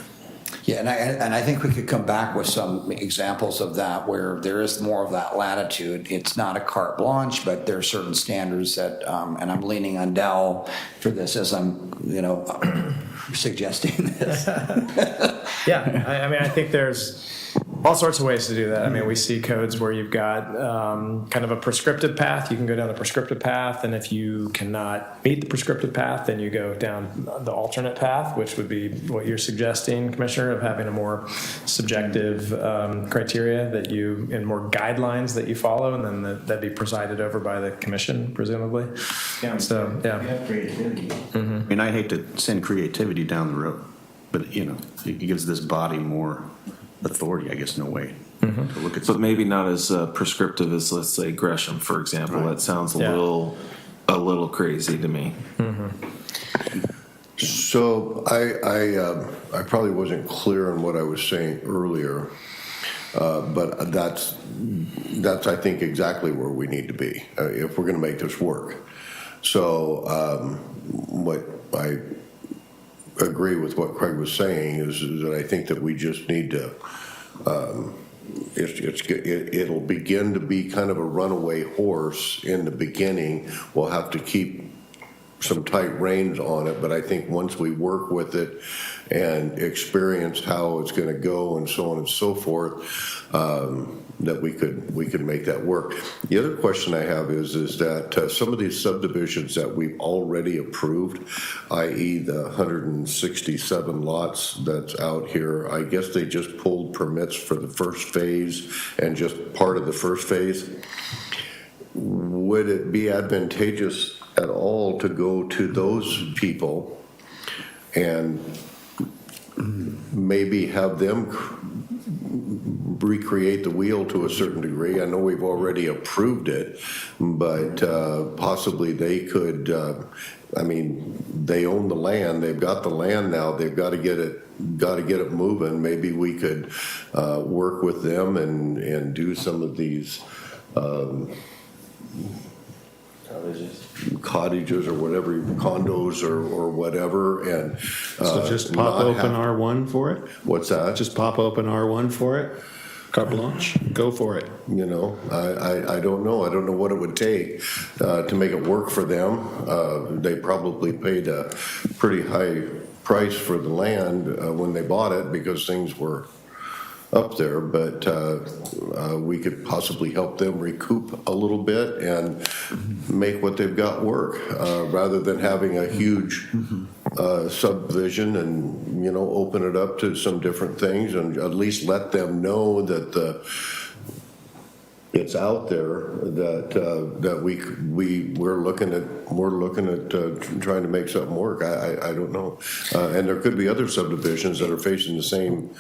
Yeah, and I think we could come back with some examples of that where there is more of that latitude. It's not a carte blanche, but there are certain standards that, and I'm leaning on Dell for this as I'm, suggesting this. Yeah, I think there's all sorts of ways to do that. I mean, we see codes where you've got kind of a prescriptive path. You can go down the prescriptive path, and if you cannot meet the prescriptive path, then you go down the alternate path, which would be what you're suggesting, Commissioner, of having a more subjective criteria and more guidelines that you follow, and then that'd be presided over by the commission, presumably. Yeah. So, yeah. We have creativity. I mean, I hate to send creativity down the road, but, it gives this body more authority, I guess, in a way, to look at. But maybe not as prescriptive as, let's say, Gresham, for example. Right. That sounds a little crazy to me. So I probably wasn't clear on what I was saying earlier, but that's I think exactly where we need to be if we're going to make this work. So what I agree with what Craig was saying is that I think that we just need to. It'll begin to be kind of a runaway horse in the beginning. We'll have to keep some tight reins on it, but I think once we work with it and experience how it's going to go and so on and so forth, that we could make that work. The other question I have is that some of these subdivisions that we've already approved, i.e. the 167 lots that's out here, I guess they just pulled permits for the first phase and just part of the first phase. Would it be advantageous at all to go to those people and maybe have them recreate the wheel to a certain degree? I know we've already approved it, but possibly they could, I mean, they own the land, they've got the land now, they've got to get it moving. Maybe we could work with them and do some of these cottages or whatever, condos or whatever, and So just pop not open have- R1 for it? What's that? Just pop open R1 for it? Carte blanche? Go for it. You know, I don't know. I don't know what it would take to make it work for them. They probably paid a pretty high price for the land when they bought it because things were up there, but we could possibly help them recoup a little bit and make what they've got work, rather than having a huge subdivision and, you know, open it up to some different things and at least let them know that it's out there, that we're looking at trying to make something work. I don't know, and there could be other subdivisions that are facing the same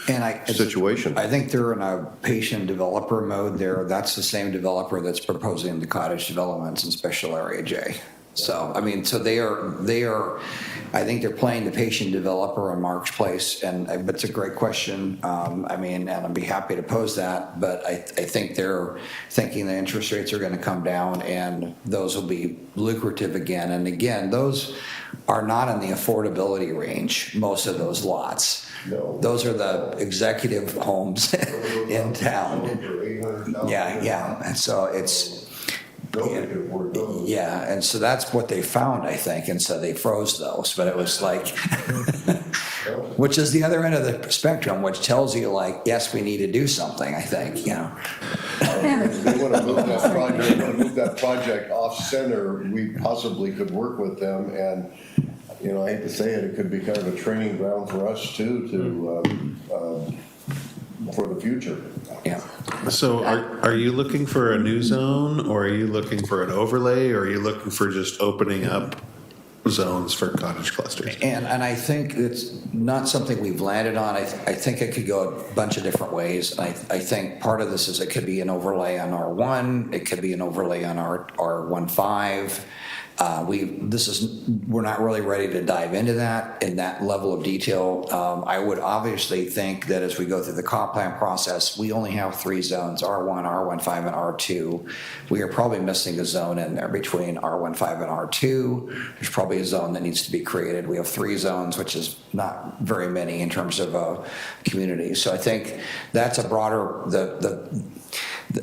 situation. I think they're in a patient developer mode there. That's the same developer that's proposing the cottage developments in Special Area J. So, I mean, so they are, I think they're playing the patient developer on Mark's Place, and it's a great question. I mean, and I'd be happy to pose that, but I think they're thinking the interest rates are going to come down and those will be lucrative again. And again, those are not in the affordability range, most of those lots. No. Those are the executive homes in town. Yeah. And so it's, yeah, and so that's what they found, I think, and so they froze those, but it was like, which is the other end of the spectrum, which tells you like, yes, we need to do something, I think, you know. They want to move that project off center. We possibly could work with them, and you know, I hate to say it, it could be kind of a training ground for us too, for the future. Yeah. So are you looking for a new zone, or are you looking for an overlay, or are you looking for just opening up zones for cottage clusters? And I think it's not something we've landed on. I think it could go a bunch of different ways. I think part of this is it could be an overlay on R1. It could be an overlay on R15. We're not really ready to dive into that in that level of detail. I would obviously think that as we go through the comp plan process, we only have 3 zones, R1, R15, and R2. We are probably missing a zone in there between R15 and R2. There's probably a zone that needs to be created. We have 3 zones, which is not very many in terms of a community. So I think that's a broader,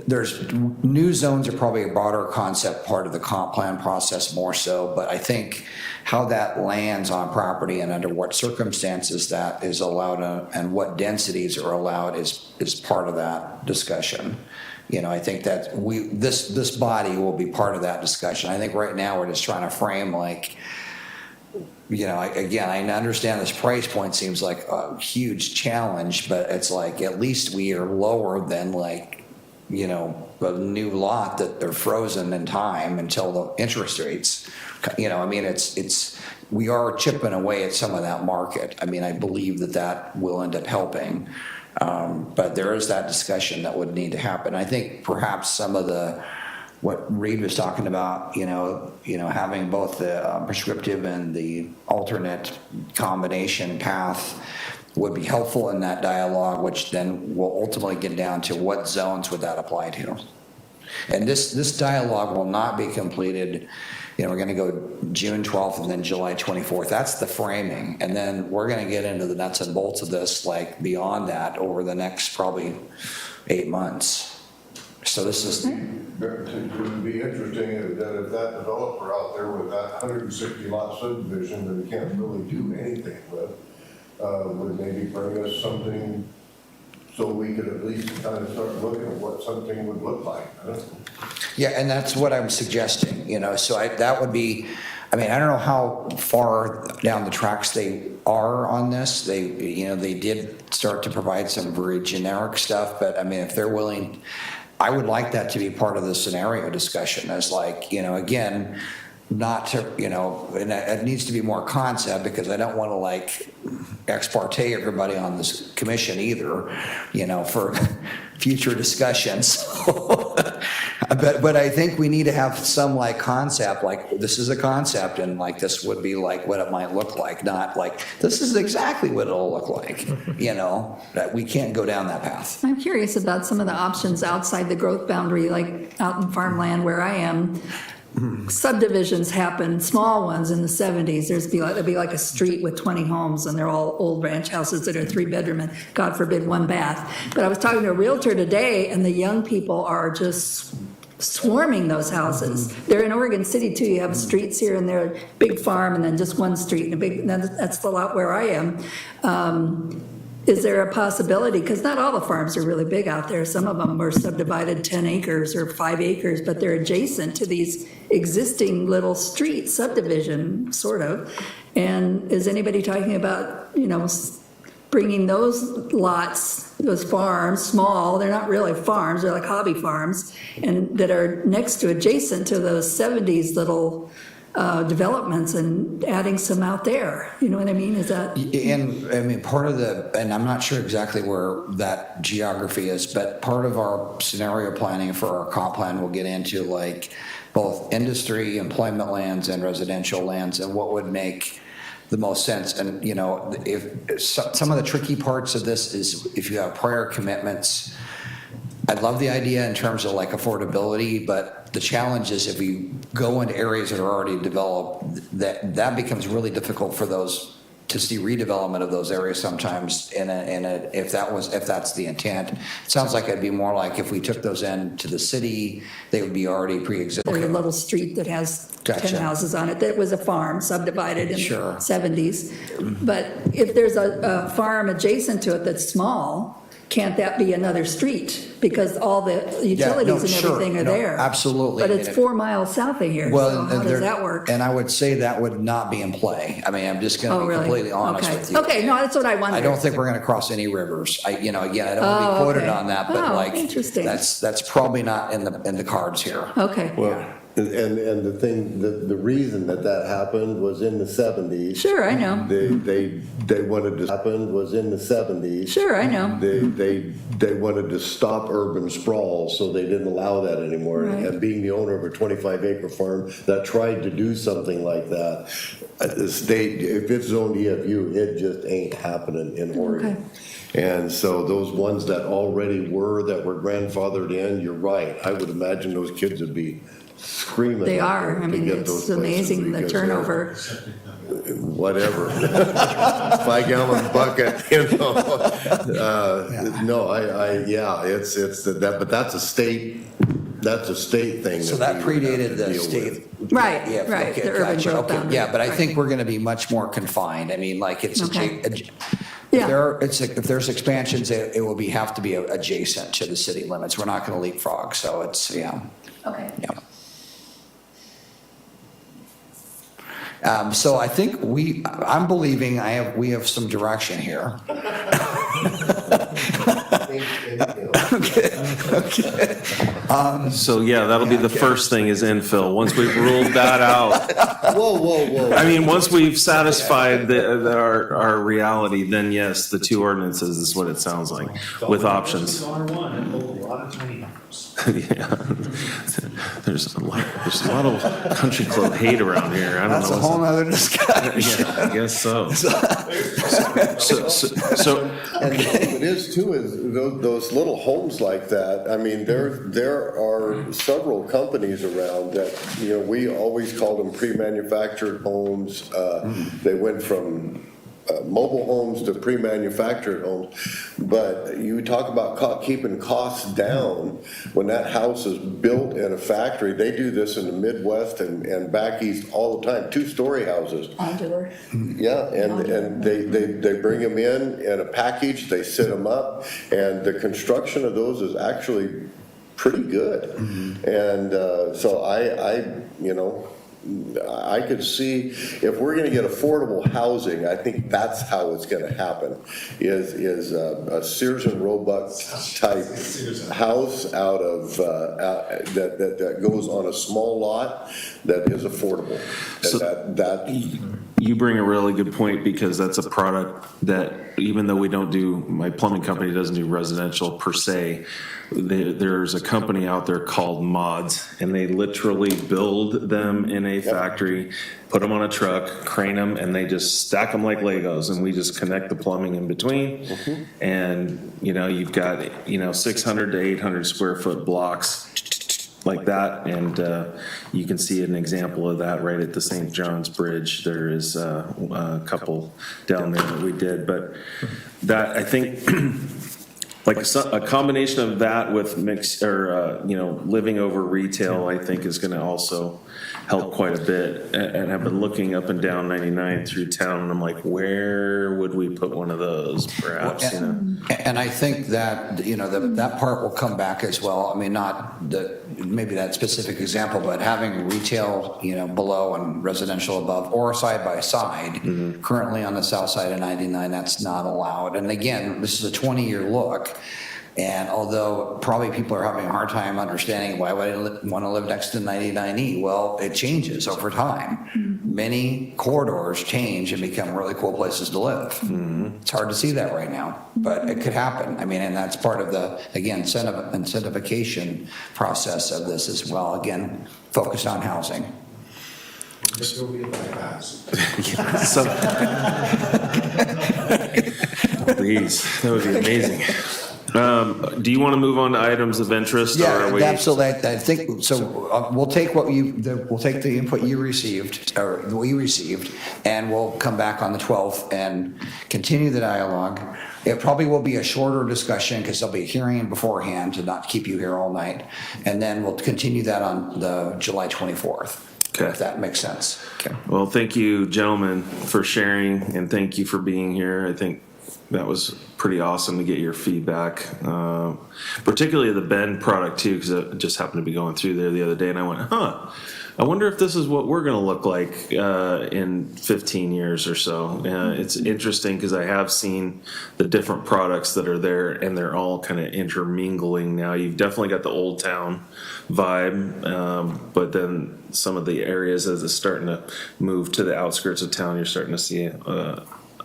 there's new zones are probably a broader concept part of the comp plan process more so, but I think how that lands on property and under what circumstances that is allowed and what densities are allowed is part of that discussion. You know, I think that this body will be part of that discussion. I think right now we're just trying to frame like, you know, again, I understand this price point seems like a huge challenge, but it's like at least we are lower than like, you know, a new lot that they're frozen in time until the interest rates, you know, I mean, we are chipping away at some of that market. I mean, I believe that will end up helping. But there is that discussion that would need to happen. I think perhaps some of what Reed was talking about, you know, having both the prescriptive and the alternate combination path would be helpful in that dialogue, which then will ultimately get down to what zones would that apply to. And this dialogue will not be completed. You know, we're going to go June 12th and then July 24th. That's the framing. And then we're going to get into the nuts and bolts of this, like beyond that over the next probably 8 months. So this is, It would be interesting that if that developer out there with that 160 lot subdivision that we can't really do anything with, would maybe bring us something so we could at least kind of start looking at what something would look like. yeah, and that's what I'm suggesting, so that would be, I mean, I don't know how far down the tracks they are on this. They did start to provide some very generic stuff, but I mean, if they're willing, I would like that to be part of the scenario discussion as like, again, not to, and it needs to be more concept because I don't want to like ex parte everybody on this commission either, for future discussions. But I think we need to have some like concept, like this is a concept and like this would be like what it might look like, not like this is exactly what it'll look like, that we can't go down that path. I'm curious about some of the options outside the growth boundary, like out in farmland where I am. Subdivisions happen, small ones in the 70s. There'd be like a street with 20 homes, and they're all old ranch houses that are 3-bedroom and, God forbid, 1 bath. But I was talking to a realtor today, and the young people are just swarming those houses. They're in Oregon City too. You have streets here and there, big farm, and then just one street, and that's the lot where I am. Is there a possibility, because not all the farms are really big out there, some of them are subdivided 10 acres or 5 acres, but they're adjacent to these existing little street subdivision, sort of. And is anybody talking about, bringing those lots, those farms, small, they're not really farms, they're like hobby farms, and that are next to, adjacent to those 70s little developments, and adding some out there, you know what I mean? Is that? And I mean, part of and I'm not sure exactly where that geography is, but part of our scenario planning for our comp plan will get into like both industry, employment lands, and residential lands, and what would make the most sense. And, if some of the tricky parts of this is if you have prior commitments, I love the idea in terms of like affordability, but the challenge is if you go into areas that are already developed, that becomes really difficult for those to see redevelopment of those areas sometimes. If that's the intent, it sounds like it'd be more like if we took those into the city, they would be already pre-existing. There's a little street that has Gotcha. 10 houses on it that was a farm subdivided in Sure. the 70s. But if there's a farm adjacent to it that's small, can't that be another street? Because all the utilities and sure. everything are No, there. absolutely. But And it's if- 4 miles south of here, Well, so and how does there- that work? And I would say that would not be in play. I mean, I'm just going Oh, to be really? completely honest Okay. with you. Okay, no, that's what I wondered. I don't think we're going to cross any rivers. Again, I don't want to be Oh, quoted okay. on that, but Oh, like, interesting. that's probably not in the cards here. Okay, Well, and the thing, the reason that happened was in the 70s. sure, I know. They wanted to happen was in the 70s. Sure, I know. They wanted to stop urban sprawl, so they didn't allow that anymore. Right. And being the owner of a 25-acre farm that tried to do something like that, the state, if it's zoned EFU, it just ain't happening in Oregon. And so those ones that already were grandfathered in, you're right. I would imagine those kids would be screaming. They are. to I mean, get it's those places amazing the because they're- turnover. Whatever. 5-gallon bucket, No, it's that, but that's a state thing. So that we would have predated to the deal state. with. Right, Yeah, right, okay, the urban gotcha, growth okay. boundary. Yeah, but I think Right. we're going to be much more confined. I mean, like it's, Okay. if there's expansions, it will have to be adjacent to the city limits. We're not going to leapfrog, so it's, Okay. yeah. So I think I'm believing we have some direction here. Okay. So yeah, that'll be the first thing is infill. Once we've ruled that out, Whoa. I mean, once we've satisfied our reality, then yes, the 2 ordinances is what it sounds like, with options. R1 and hold a lot of tiny homes. Yeah. There's a lot of country club hate around here. I don't That's know. a whole nother discussion. Yeah, I guess so. So And it is too, is those little homes like that, I mean, there are several companies around that, we always called them pre-manufactured homes. They went from mobile homes to pre-manufactured homes. But you talk about keeping costs down. When that house is built in a factory, they do this in the Midwest and back east all the time, 2-story houses. Modular. Yeah, and they bring them in a package, they set them up, and the construction of those is actually pretty good. And so I could see if we're going to get affordable housing, I think that's how it's going to happen, is a Sears and Roebuck type house out of, that goes on a small lot that is affordable. And You bring a really good point, because that's a product that, even though we don't do, my plumbing company doesn't do residential per se, there's a company out there called Mods, and they literally build them in a factory, put them on a truck, crane them, and they just stack them like Legos, and we just connect the plumbing in between. And, you've got, 600 to 800 square foot blocks like that, and you can see an example of that right at the St. John's Bridge. There is a couple down there that we did, but that, I think, like a combination of that with living over retail, I think is going to also help quite a bit. And I've been looking up and down 99 through town, and I'm like, where would we put one of those, perhaps? And I think that, that part will come back as well. I mean, not maybe that specific example, but having retail, below and residential above, or side by side. Currently on the south side of 99, that's not allowed. And again, this is a 20-year look. And although probably people are having a hard time understanding why would I want to live next to 99E, well, it changes over time. Many corridors change and become really cool places to live. It's hard to see that right now, but it could happen. I mean, and that's part of the, again, incentivification process of this as well. Again, focused on housing. This will be a bypass. Please, that would be amazing. Do you want to move on to items of interest? Yeah, or are we... absolutely. I think so. We'll take we'll take the input you received, or we received, and we'll come back on the 12th and continue the dialogue. It probably will be a shorter discussion because there'll be a hearing beforehand to not keep you here all night, and then we'll continue that on the July 24th. Okay. If that makes sense. Okay. Well, thank you, gentlemen, for sharing, and thank you for being here. I think that was pretty awesome to get your feedback, particularly the Bend product too, because I just happened to be going through there the other day, and I went, I wonder if this is what we're going to look like in 15 years or so. It's interesting because I have seen the different products that are there, and they're all kind of intermingling now. You've definitely got the Old Town vibe, but then some of the areas as it's starting to move to the outskirts of town, you're starting to see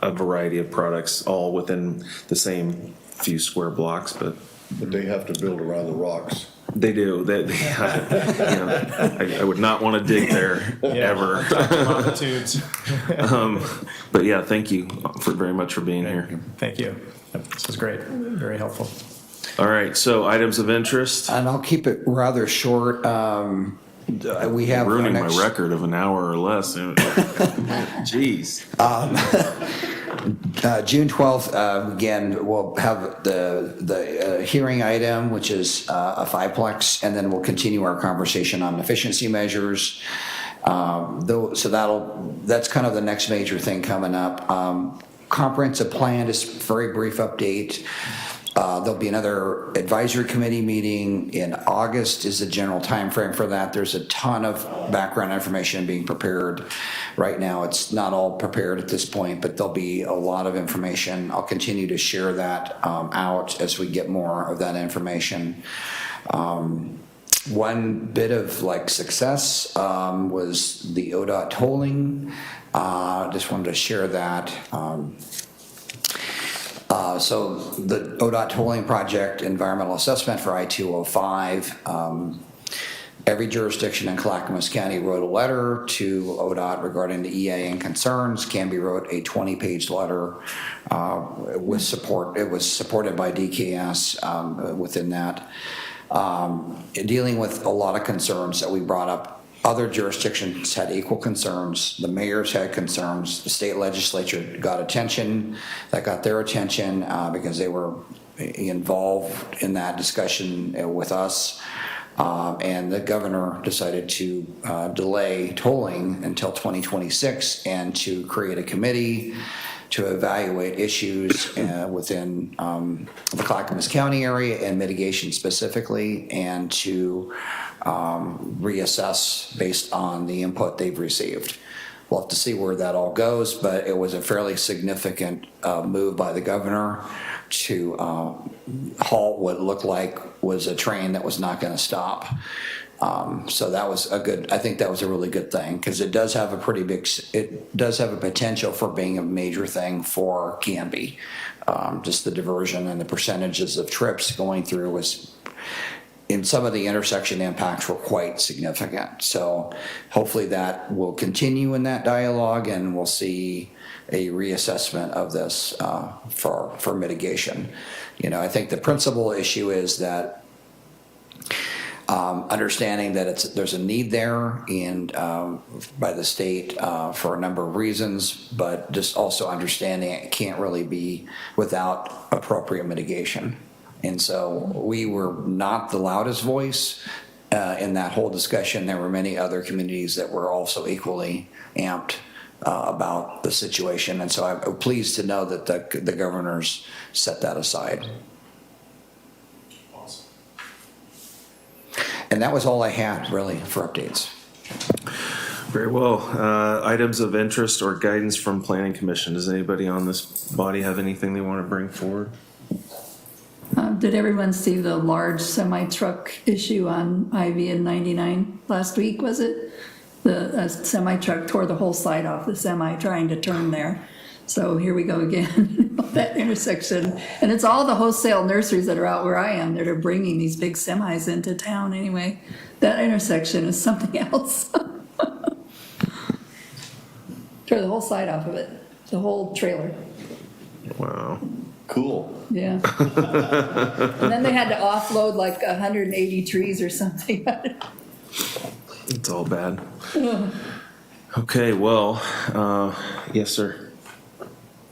a variety of products all within the same few square blocks, but they have to build around the rocks. they do. I would not want to dig there ever. But yeah, thank you very much for being here. Thank you. This was great. Very helpful. All right, so items of interest. And I'll keep it rather short. We have Ruining my record of an hour or less. Jeez. June 12th, again, we'll have the hearing item, which is a fiveplex, and then we'll continue our conversation on efficiency measures. That's kind of the next major thing coming up. Comprehensive plan, just very brief update. There'll be another advisory committee meeting in August is the general time frame for that. There's a ton of background information being prepared right now. It's not all prepared at this point, but there'll be a lot of information. I'll continue to share that out as we get more of that information. One bit of success was the ODOT tolling. Just wanted to share that. So the ODOT tolling project environmental assessment for I-205, every jurisdiction in Clackamas County wrote a letter to ODOT regarding the EA and concerns. Canby wrote a 20-page letter with support. It was supported by DKS within that, dealing with a lot of concerns that we brought up other jurisdictions had equal concerns. The mayors had concerns. The state legislature got attention. That got their attention because they were involved in that discussion with us. And the governor decided to delay tolling until 2026 and to create a committee to evaluate issues within the Clackamas County area and mitigation specifically, and to reassess based on the input they've received. We'll have to see where that all goes, but it was a fairly significant move by the governor to halt what looked like was a train that was not going to stop. So that was I think that was a really good thing, because it does have a potential for being a major thing for Canby. Just the diversion and the percentages of trips going through was, in some of the intersection impacts were quite significant. So hopefully that will continue in that dialogue, and we'll see a reassessment of this for mitigation. I think the principal issue is that understanding that there's a need there and by the state for a number of reasons, but just also understanding it can't really be without appropriate mitigation. And so we were not the loudest voice in that whole discussion. There were many other communities that were also equally amped about the situation. And so I'm pleased to know that the governors set that aside. Awesome. And that was all I had, really, for updates. Very well. Items of interest or guidance from Planning Commission. Does anybody on this body have anything they want to bring forward? Did everyone see the large semi-truck issue on Ivy and 99 last week, was it? The semi-truck tore the whole side off the semi trying to turn there. So here we go again, that intersection. And it's all the wholesale nurseries that are out where I am that are bringing these big semis into town anyway. That intersection is something else. Tore the whole side off of it, the whole trailer. Wow. Cool. Yeah. And then they had to offload like 180 trees or something. It's all bad. Okay, well, yes, sir.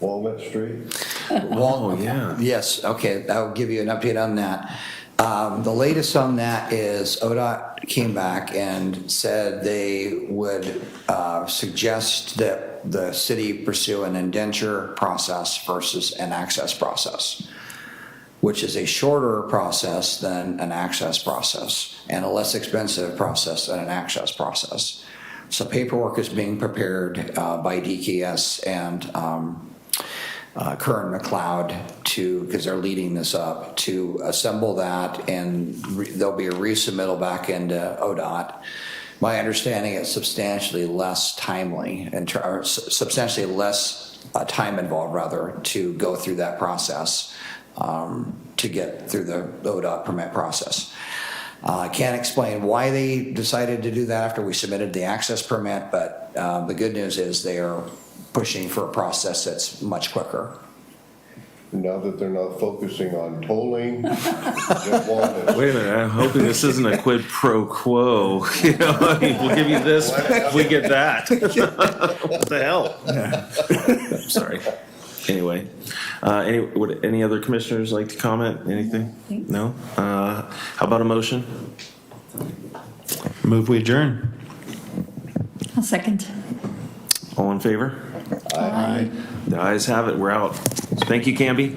Walnut Street? Oh, yeah. Yes, okay, I'll give you an update on that. The latest on that is ODOT came back and said they would suggest that the city pursue an indenture process versus an access process, which is a shorter process than an access process and a less expensive process than an access process. So paperwork is being prepared by DKS and Kern McLeod because they're leading this up, to assemble that, and there'll be a resubmittal back into ODOT. My understanding is substantially less timely, or substantially less time involved, rather, to go through that process to get through the ODOT permit process. I can't explain why they decided to do that after we submitted the access permit, but the good news is they are pushing for a process that's much quicker. Now that they're not focusing on tolling, just Walnut. Wait a minute, I'm hoping this isn't a quid pro quo. I mean, we'll give you this, we get that. What the hell? I'm sorry. Anyway, would any other commissioners like to comment? Anything? No? How about a motion? Move we adjourn. A second. All in favor? Aye. The ayes have it, we're out. Thank you, Canby.